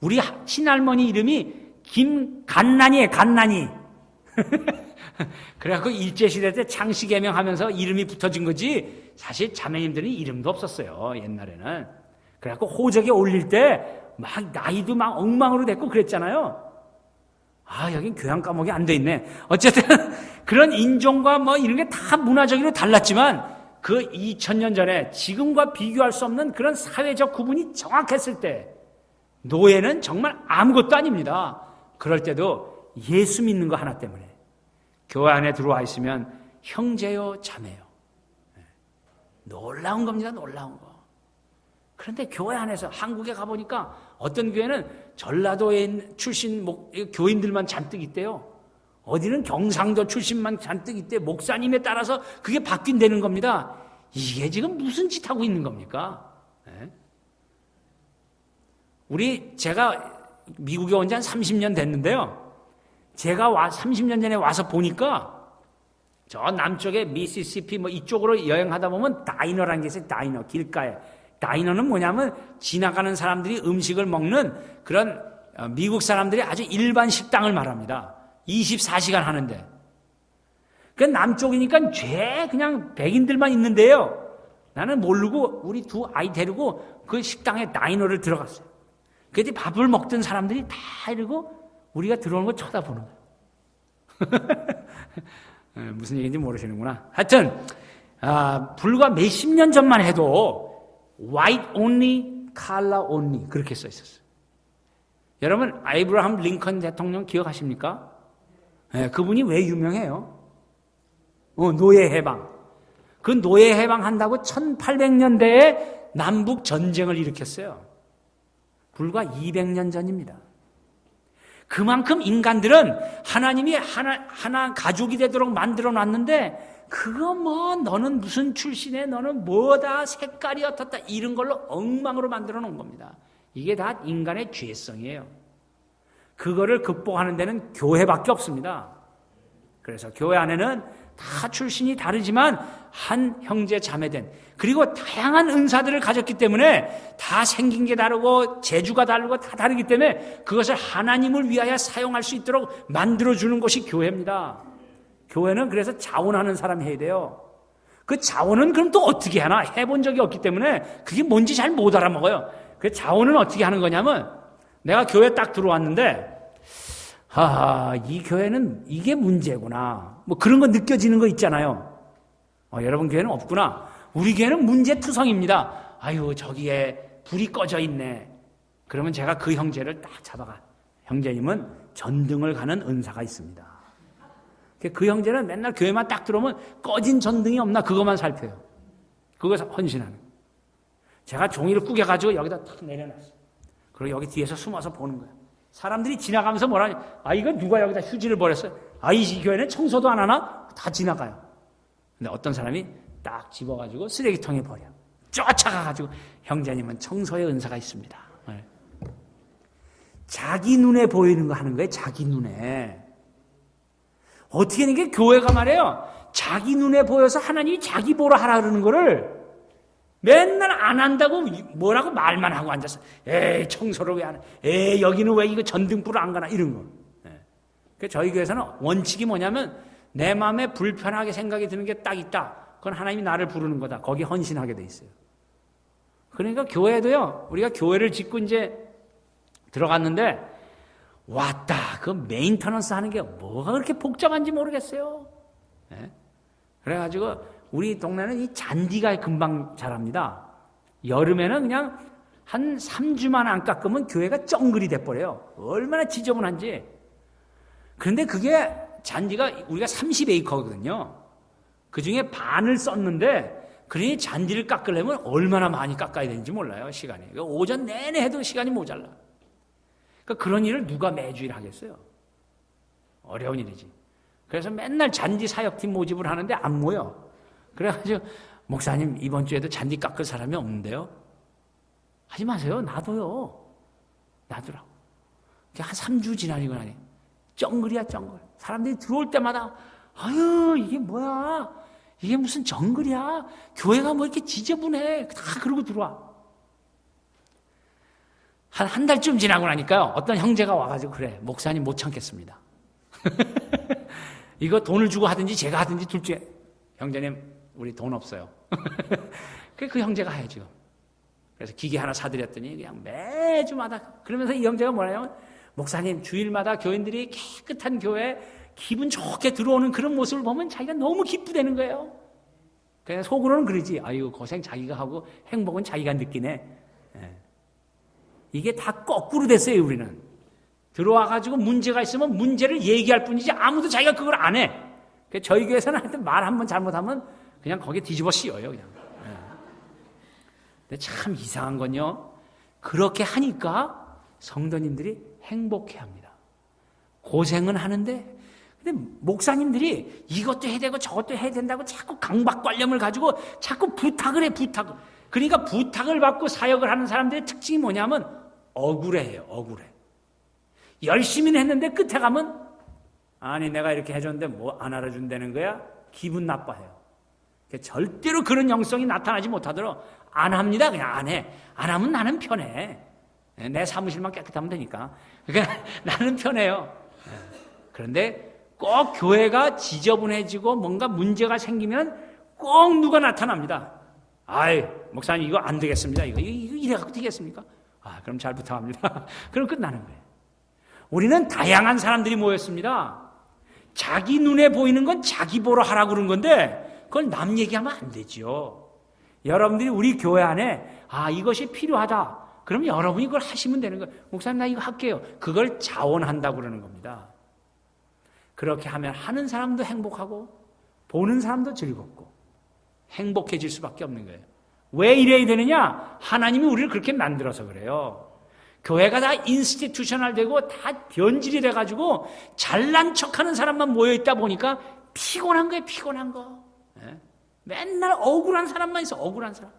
우리 친할머니 이름이 김간난이에요. 간난이. 그래갖고 일제시대 때 창씨개명하면서 이름이 붙어진 거지 사실 자매님들은 이름도 없었어요. 옛날에는. 그래갖고 호적에 올릴 때 막 나이도 막 엉망으로 됐고 그랬잖아요. 여긴 교양 과목이 안 돼 있네. 어쨌든 그런 인종과 뭐 이런 게 다 문화적으로 달랐지만 그 2000년 전에 지금과 비교할 수 없는 그런 사회적 구분이 정확했을 때 노예는 정말 아무것도 아닙니다. 그럴 때도 예수 믿는 거 하나 때문에 교회 안에 들어와 있으면 형제요 자매요. 놀라운 겁니다. 놀라운 거. 그런데 교회 안에서 한국에 가보니까 어떤 교회는 전라도에 출신 교인들만 잔뜩 있대요. 어디는 경상도 출신만 잔뜩 있대. 목사님에 따라서 그게 바뀐다는 겁니다. 이게 지금 무슨 짓 하고 있는 겁니까? 제가 미국에 온 지 한 30년 됐는데요. 제가 30년 전에 와서 보니까 저 남쪽에 미시시피 이쪽으로 여행하다 보면 다이너라는 게 있어요. 다이너, 길가에. 다이너는 뭐냐면 지나가는 사람들이 음식을 먹는 그런 미국 사람들이 아주 일반 식당을 말합니다. 24시간 하는데. 그 남쪽이니까 그냥 백인들만 있는데요. 나는 모르고 우리 두 아이 데리고 그 식당에 다이너를 들어갔어요. 그때 밥을 먹던 사람들이 다 이러고 우리가 들어오는 거 쳐다보는 거예요. 무슨 얘기인지 모르시는구나. 하여튼 불과 몇십 년 전만 해도 white only, color only 그렇게 써 있었어요. 여러분 아브라함 링컨 대통령 기억하십니까? 그분이 왜 유명해요? 노예 해방. 그 노예 해방한다고 1800년대에 남북 전쟁을 일으켰어요. 불과 200년 전입니다. 그만큼 인간들은 하나님이 하나 가족이 되도록 만들어 놨는데 그거 너는 무슨 출신에 너는 뭐다 색깔이 어떻다 이런 걸로 엉망으로 만들어 놓은 겁니다. 이게 다 인간의 죄성이에요. 그거를 극복하는 데는 교회밖에 없습니다. 그래서 교회 안에는 다 출신이 다르지만 한 형제 자매된 그리고 다양한 은사들을 가졌기 때문에 다 생긴 게 다르고 재주가 다르고 다 다르기 때문에 그것을 하나님을 위하여 사용할 수 있도록 만들어주는 것이 교회입니다. 교회는 그래서 자원하는 사람이 해야 돼요. 그 자원은 그럼 또 어떻게 하나 해본 적이 없기 때문에 그게 뭔지 잘 못 알아먹어요. 그 자원은 어떻게 하는 거냐면 내가 교회 딱 들어왔는데 이 교회는 이게 문제구나. 그런 거 느껴지는 거 있잖아요. 여러분 교회는 없구나. 우리 교회는 문제투성입니다. 아유, 저기에 불이 꺼져 있네. 그러면 제가 그 형제를 딱 잡아가. 형제님은 전등을 가는 은사가 있습니다. 그 형제는 맨날 교회만 딱 들어오면 꺼진 전등이 없나 그것만 살펴요. 그것을 헌신하는. 제가 종이를 구겨가지고 여기다 탁 내려놨어요. 그리고 여기 뒤에서 숨어서 보는 거예요. 사람들이 지나가면서 뭐라니? 이거 누가 여기다 휴지를 버렸어요? 이 교회는 청소도 안 하나? 다 지나가요. 근데 어떤 사람이 딱 집어가지고 쓰레기통에 버려. 쫓아가가지고 형제님은 청소의 은사가 있습니다. 자기 눈에 보이는 거 하는 거예요. 자기 눈에. 어떻게 하는 게 교회가 말이에요. 자기 눈에 보여서 하나님이 자기 보러 하라 그러는 거를 맨날 안 한다고 뭐라고 말만 하고 앉았어. 에이, 청소를 왜 안 해? 여기는 왜 이거 전등불을 안 가나? 이런 거. 그러니까 저희 교회에서는 원칙이 뭐냐면 내 마음에 불편하게 생각이 드는 게 딱 있다. 그건 하나님이 나를 부르는 거다. 거기 헌신하게 돼 있어요. 그러니까 교회도요. 우리가 교회를 짓고 이제 들어갔는데 왔다. 그 메인터넌스 하는 게 뭐가 그렇게 복잡한지 모르겠어요. 그래가지고 우리 동네는 이 잔디가 금방 자랍니다. 여름에는 그냥 한 3주만 안 깎으면 교회가 쩡글이 돼버려요. 얼마나 지저분한지. 그런데 그게 잔디가 우리가 30에이커거든요. 그 중에 반을 썼는데 그러니 잔디를 깎으려면 얼마나 많이 깎아야 되는지 몰라요. 시간이. 오전 내내 해도 시간이 모자라. 그러니까 그런 일을 누가 매주일 하겠어요. 어려운 일이지. 그래서 맨날 잔디 사역팀 모집을 하는데 안 모여. 그래가지고 목사님 이번 주에도 잔디 깎을 사람이 없는데요. 하지 마세요. 놔둬요. 놔두라고. 한 3주 지나니고 나니 정글이야 정글. 사람들이 들어올 때마다 아유 이게 뭐야. 이게 무슨 정글이야. 교회가 뭐 이렇게 지저분해. 다 그러고 들어와. 한 달쯤 지나고 나니까요. 어떤 형제가 와가지고 그래. 목사님 못 참겠습니다. 이거 돈을 주고 하든지 제가 하든지 둘 중에. 형제님 우리 돈 없어요. 그 형제가 해야죠. 그래서 기계 하나 사드렸더니 그냥 매주마다 그러면서 이 형제가 뭐냐면 목사님 주일마다 교인들이 깨끗한 교회 기분 좋게 들어오는 그런 모습을 보면 자기가 너무 기쁘다는 거예요. 그냥 속으로는 그러지. 아유 고생 자기가 하고 행복은 자기가 느끼네. 이게 다 거꾸로 됐어요. 우리는 들어와가지고 문제가 있으면 문제를 얘기할 뿐이지 아무도 자기가 그걸 안 해. 저희 교회에서는 하여튼 말 한 번 잘못하면 그냥 거기에 뒤집어 씌워요, 그냥. 근데 참 이상한 건요, 그렇게 하니까 성도님들이 행복해 합니다. 고생은 하는데, 근데 목사님들이 이것도 해야 되고 저것도 해야 된다고 자꾸 강박관념을 가지고 자꾸 부탁을 해, 부탁을. 그러니까 부탁을 받고 사역을 하는 사람들의 특징이 뭐냐면 억울해요, 억울해. 열심히는 했는데 끝에 가면 아니 내가 이렇게 해줬는데 뭐 안 알아준다는 거야? 기분 나빠해요. 절대로 그런 영성이 나타나지 못하도록 안 합니다. 그냥 안 해. 안 하면 나는 편해. 내 사무실만 깨끗하면 되니까. 그러니까 나는 편해요. 그런데 꼭 교회가 지저분해지고 뭔가 문제가 생기면 꼭 누가 나타납니다. 아이, 목사님 이거 안 되겠습니다. 이거 이래갖고 되겠습니까? 아, 그럼 잘 부탁합니다. 그럼 끝나는 거예요. 우리는 다양한 사람들이 모였습니다. 자기 눈에 보이는 건 자기 보러 하라고 그런 건데 그걸 남 얘기하면 안 되죠. 여러분들이 우리 교회 안에 이것이 필요하다. 그럼 여러분이 그걸 하시면 되는 거예요. 목사님 나 이거 할게요. 그걸 자원한다고 그러는 겁니다. 그렇게 하면 하는 사람도 행복하고 보는 사람도 즐겁고 행복해질 수밖에 없는 거예요. 왜 이래야 되느냐? 하나님이 우리를 그렇게 만들어서 그래요. 교회가 다 인스티튜셔널 되고 다 변질이 돼가지고 잘난 척하는 사람만 모여있다 보니까 피곤한 거예요. 피곤한 거. 맨날 억울한 사람만 있어. 억울한 사람.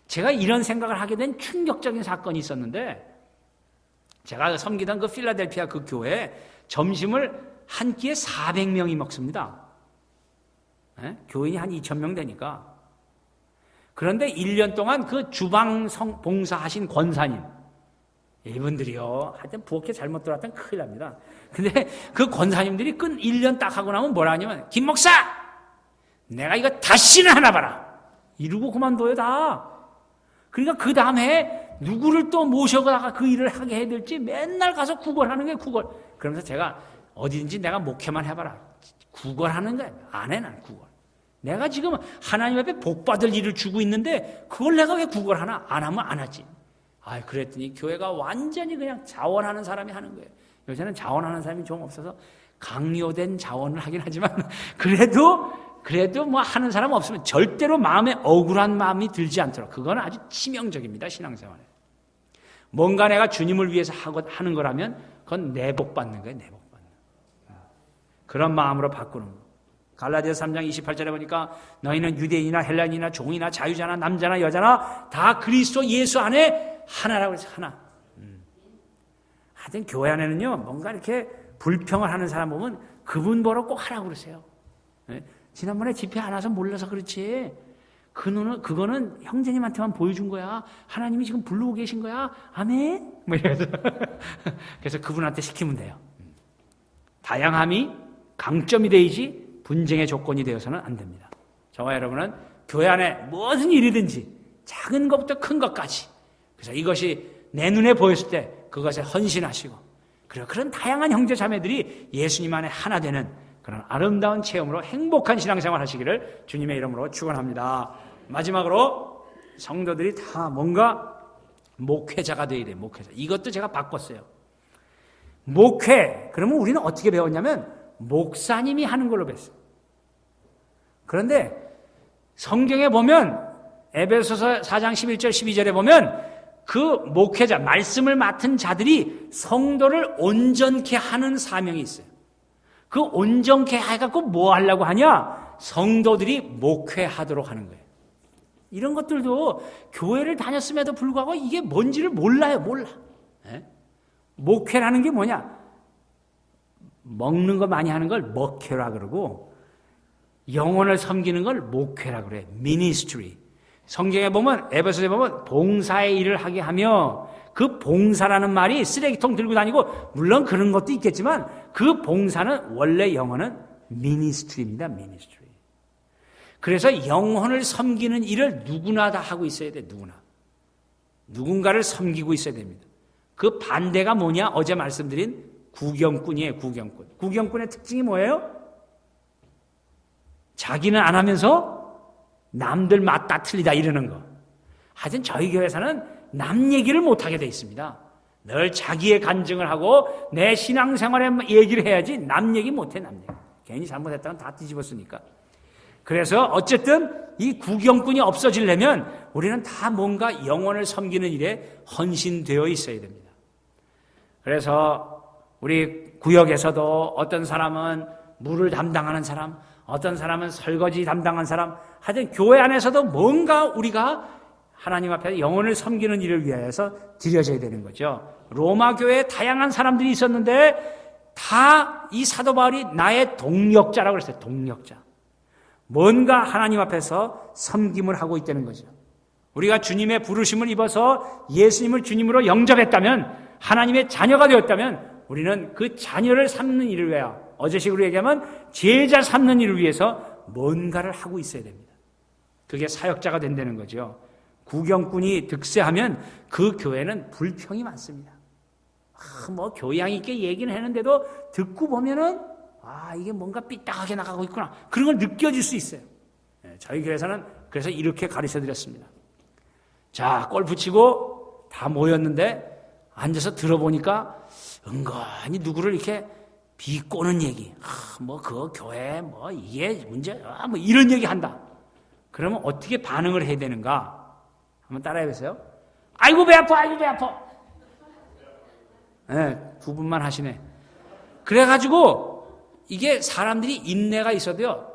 제가 이런 생각을 하게 된 충격적인 사건이 있었는데 제가 섬기던 그 필라델피아 그 교회에 점심을 한 끼에 400명이 먹습니다. 교인이 한 2,000명 되니까. 그런데 1년 동안 그 주방 봉사하신 권사님 이분들이요, 하여튼 부엌에 잘못 들어왔다면 큰일 납니다. 근데 그 권사님들이 1년 딱 하고 나면 뭐라 하냐면, 김 목사! 내가 이거 다시는 하나 봐라! 이러고 그만둬요, 다. 그러니까 그 다음에 누구를 또 모셔다가 그 일을 하게 해야 될지 맨날 가서 구걸하는 거예요, 구걸. 그러면서 제가 어디든지 내가 목회만 해봐라. 구걸하는 거야. 안 해, 난 구걸. 내가 지금 하나님 앞에 복받을 일을 주고 있는데 그걸 내가 왜 구걸하나? 안 하면 안 하지. 그랬더니 교회가 완전히 그냥 자원하는 사람이 하는 거예요. 요새는 자원하는 사람이 좀 없어서 강요된 자원을 하긴 하지만 그래도 뭐 하는 사람 없으면 절대로 마음에 억울한 마음이 들지 않도록 그건 아주 치명적입니다. 신앙생활에. 뭔가 내가 주님을 위해서 하는 거라면 그건 내복받는 거예요. 내복받는. 그런 마음으로 바꾸는 거. 갈라디아서 3장 28절에 보니까 너희는 유대인이나 헬라인이나 종이나 자유자나 남자나 여자나 다 그리스도 예수 안에 하나라고 해서 하나. 하여튼 교회 안에는요, 뭔가 이렇게 불평을 하는 사람 보면 그분 보러 꼭 하라고 그러세요. 지난번에 집회 안 와서 몰라서 그렇지. 그거는 형제님한테만 보여준 거야. 하나님이 지금 부르고 계신 거야. 아멘? 뭐 이래서. 그래서 그분한테 시키면 돼요. 다양함이 강점이 되이지 분쟁의 조건이 되어서는 안 됩니다. 저와 여러분은 교회 안에 무슨 일이든지 작은 것부터 큰 것까지 그래서 이것이 내 눈에 보였을 때 그것에 헌신하시고 그리고 그런 다양한 형제 자매들이 예수님 안에 하나 되는 그런 아름다운 체험으로 행복한 신앙생활 하시기를 주님의 이름으로 축원합니다. 마지막으로 성도들이 다 뭔가 목회자가 되어야 돼요. 목회자. 이것도 제가 바꿨어요. 목회. 그러면 우리는 어떻게 배웠냐면 목사님이 하는 걸로 배웠어요. 그런데 성경에 보면 에베소서 4장 11절 12절에 보면 그 목회자, 말씀을 맡은 자들이 성도를 온전케 하는 사명이 있어요. 그 온전케 해갖고 뭐 하려고 하냐? 성도들이 목회하도록 하는 거예요. 이런 것들도 교회를 다녔음에도 불구하고 이게 뭔지를 몰라요. 몰라. 목회라는 게 뭐냐? 먹는 거 많이 하는 걸 먹회라 그러고 영혼을 섬기는 걸 목회라 그래. 미니스트리. 성경에 보면 에베소서에 보면 봉사의 일을 하게 하며 그 봉사라는 말이 쓰레기통 들고 다니고 물론 그런 것도 있겠지만 그 봉사는 원래 영어는 미니스트리입니다. 미니스트리. 그래서 영혼을 섬기는 일을 누구나 다 하고 있어야 돼. 누구나. 누군가를 섬기고 있어야 됩니다. 그 반대가 뭐냐? 어제 말씀드린 구경꾼이에요. 구경꾼. 구경꾼의 특징이 뭐예요? 자기는 안 하면서 남들 맞다 틀리다 이러는 거. 하여튼 저희 교회에서는 남 얘기를 못하게 돼 있습니다. 늘 자기의 간증을 하고 내 신앙생활에 얘기를 해야지 남 얘기 못해. 남 얘기. 괜히 잘못했다면 다 뒤집었으니까. 그래서 어쨌든 이 구경꾼이 없어지려면 우리는 다 뭔가 영혼을 섬기는 일에 헌신되어 있어야 됩니다. 그래서 우리 구역에서도 어떤 사람은 물을 담당하는 사람, 어떤 사람은 설거지 담당하는 사람, 하여튼 교회 안에서도 뭔가 우리가 하나님 앞에 영혼을 섬기는 일을 위하여서 드려져야 되는 거죠. 로마 교회에 다양한 사람들이 있었는데 다 이 사도 바울이 나의 동력자라고 그랬어요. 동력자. 뭔가 하나님 앞에서 섬김을 하고 있다는 거죠. 우리가 주님의 부르심을 입어서 예수님을 주님으로 영접했다면, 하나님의 자녀가 되었다면 우리는 그 자녀를 삼는 일을 위하여, 어제식으로 얘기하면 제자 삼는 일을 위해서 뭔가를 하고 있어야 됩니다. 그게 사역자가 된다는 거죠. 구경꾼이 득세하면 그 교회는 불평이 많습니다. 뭐 교양 있게 얘기는 했는데도 듣고 보면은 이게 뭔가 삐딱하게 나가고 있구나, 그런 걸 느껴질 수 있어요. 저희 교회에서는 그래서 이렇게 가르쳐 드렸습니다. 자, 골프 치고 다 모였는데 앉아서 들어보니까 은근히 누구를 이렇게 비꼬는 얘기, 뭐 그 교회 뭐 이게 문제야, 뭐 이런 얘기 한다. 그러면 어떻게 반응을 해야 되는가? 한번 따라해 보세요. 아이고 배 아파, 아이고 배 아파. 네, 두 분만 하시네. 그래가지고 이게 사람들이 인내가 있어도요,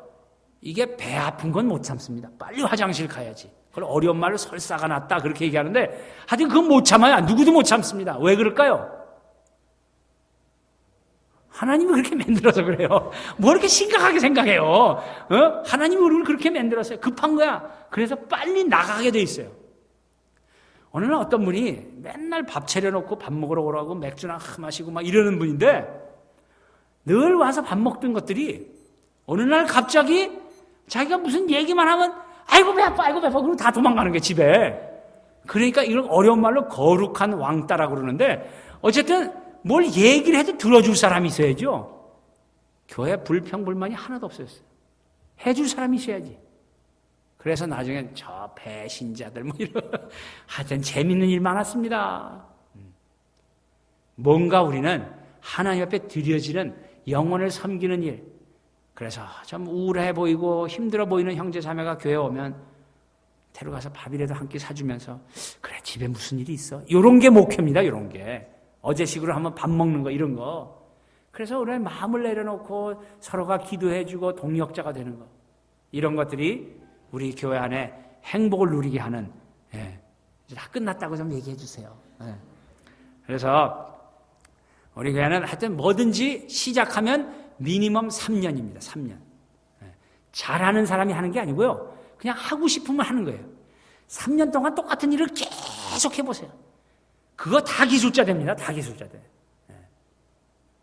이게 배 아픈 건 못 참습니다. 빨리 화장실 가야지. 그걸 어려운 말로 설사가 났다 그렇게 얘기하는데, 하여튼 그건 못 참아요. 누구도 못 참습니다. 왜 그럴까요? 하나님이 그렇게 만들어서 그래요. 뭐 이렇게 심각하게 생각해요? 하나님이 우리를 그렇게 만들었어요. 급한 거야. 그래서 빨리 나가게 돼 있어요. 어느 날 어떤 분이 맨날 밥 차려놓고 밥 먹으러 오라고 맥주나 마시고 막 이러는 분인데, 늘 와서 밥 먹던 것들이 어느 날 갑자기 자기가 무슨 얘기만 하면 아이고 배 아파, 아이고 배 아파, 그러고 다 도망가는 게 집에. 그러니까 이걸 어려운 말로 거룩한 왕따라고 그러는데, 어쨌든 뭘 얘기를 해도 들어줄 사람이 있어야죠. 교회 불평불만이 하나도 없었어요. 해줄 사람이 있어야지. 그래서 나중엔 저 배신자들 뭐 이런, 하여튼 재밌는 일 많았습니다. 뭔가 우리는 하나님 앞에 드려지는 영혼을 섬기는 일, 그래서 좀 우울해 보이고 힘들어 보이는 형제 자매가 교회에 오면 데려가서 밥이라도 한 끼 사주면서, 그래 집에 무슨 일이 있어? 이런 게 목회입니다. 이런 게 어제식으로 한번 밥 먹는 거, 이런 거. 그래서 우리는 마음을 내려놓고 서로가 기도해주고 동력자가 되는 거, 이런 것들이 우리 교회 안에 행복을 누리게 하는, 이제 다 끝났다고 좀 얘기해 주세요. 그래서 우리 교회는 하여튼 뭐든지 시작하면 미니멈 3년입니다. 3년. 잘하는 사람이 하는 게 아니고요, 그냥 하고 싶으면 하는 거예요. 3년 동안 똑같은 일을 계속 해보세요. 그거 다 기술자 됩니다. 다 기술자 돼.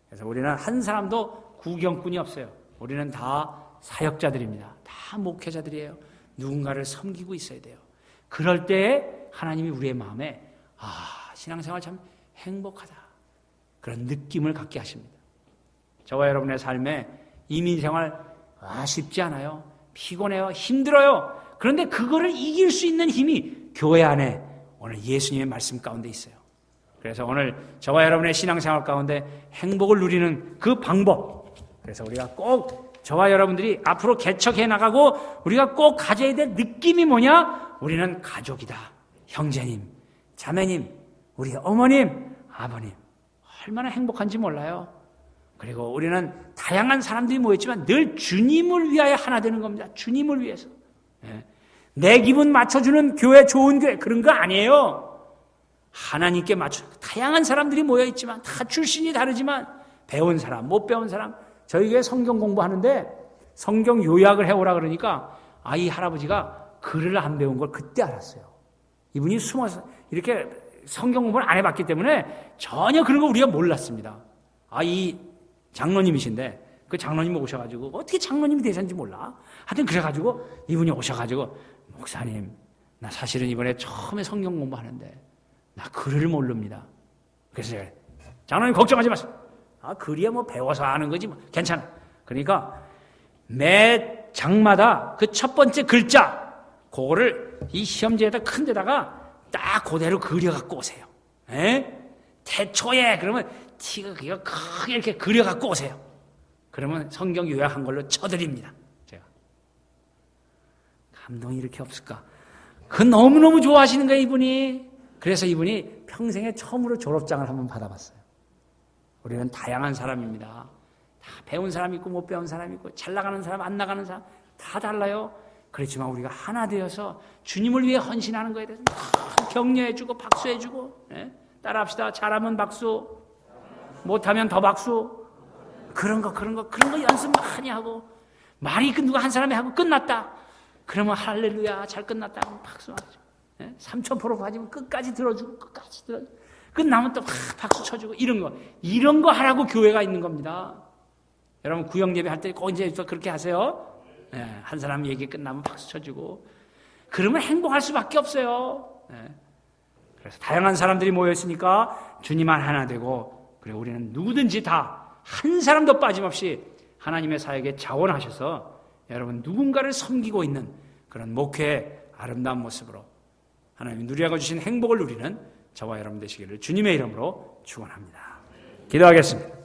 그래서 우리는 한 사람도 구경꾼이 없어요. 우리는 다 사역자들입니다. 다 목회자들이에요. 누군가를 섬기고 있어야 돼요. 그럴 때 하나님이 우리의 마음에 신앙생활 참 행복하다, 그런 느낌을 갖게 하십니다. 저와 여러분의 삶에 이민생활 쉽지 않아요. 피곤해요. 힘들어요. 그런데 그거를 이길 수 있는 힘이 교회 안에 오늘 예수님의 말씀 가운데 있어요. 그래서 오늘 저와 여러분의 신앙생활 가운데 행복을 누리는 그 방법, 그래서 우리가 꼭 저와 여러분들이 앞으로 개척해 나가고 우리가 꼭 가져야 될 느낌이 뭐냐? 우리는 가족이다. 형제님, 자매님, 우리 어머님, 아버님, 얼마나 행복한지 몰라요. 그리고 우리는 다양한 사람들이 모였지만 늘 주님을 위하여 하나 되는 겁니다. 주님을 위해서. 내 기분 맞춰주는 교회, 좋은 교회, 그런 거 아니에요. 하나님께 맞춰. 다양한 사람들이 모여있지만, 다 출신이 다르지만, 배운 사람, 못 배운 사람. 저희 교회 성경 공부하는데 성경 요약을 해오라 그러니까 이 할아버지가 글을 안 배운 걸 그때 알았어요. 이분이 숨어서 이렇게 성경 공부를 안 해봤기 때문에 전혀 그런 거 우리가 몰랐습니다. 이 장로님이신데 그 장로님 오셔가지고, 어떻게 장로님이 되셨는지 몰라. 하여튼 그래가지고 이분이 오셔가지고, 목사님, 나 사실은 이번에 처음에 성경 공부하는데 나 글을 모릅니다. 그래서 장로님 걱정하지 마세요. 글이야 뭐 배워서 아는 거지 뭐. 괜찮아. 그러니까 매 장마다 그 첫 번째 글자, 그거를 이 시험지에다 큰 데다가 딱 그대로 그려갖고 오세요. 태초에 그러면 티가 크게 이렇게 그려갖고 오세요. 그러면 성경 요약한 걸로 쳐드립니다. 제가. 감동이 이렇게 없을까? 그 너무너무 좋아하시는 거예요, 이분이. 그래서 이분이 평생에 처음으로 졸업장을 한번 받아봤어요. 우리는 다양한 사람입니다. 다 배운 사람 있고 못 배운 사람 있고 잘 나가는 사람 안 나가는 사람 다 달라요. 그렇지만 우리가 하나 되어서 주님을 위해 헌신하는 거에 대해서 격려해주고 박수해주고, 예? 따라합시다. 잘하면 박수, 못하면 더 박수. 그런 거 연습 많이 하고, 말이 누가 한 사람이 하고 끝났다 그러면 할렐루야 잘 끝났다 그러면 박수하죠. 3,000% 가지면 끝까지 들어주고 끝나면 또 박수 쳐주고 이런 거 하라고 교회가 있는 겁니다. 여러분 구역 예배 할 때 꼭 이제 그렇게 하세요. 한 사람 얘기 끝나면 박수 쳐주고 그러면 행복할 수밖에 없어요. 그래서 다양한 사람들이 모였으니까 주님만 하나 되고, 그리고 우리는 누구든지 다 한 사람도 빠짐없이 하나님의 사역에 자원하셔서 여러분 누군가를 섬기고 있는 그런 목회의 아름다운 모습으로 하나님이 누리하고 주신 행복을 누리는 저와 여러분 되시기를 주님의 이름으로 축원합니다. 기도하겠습니다.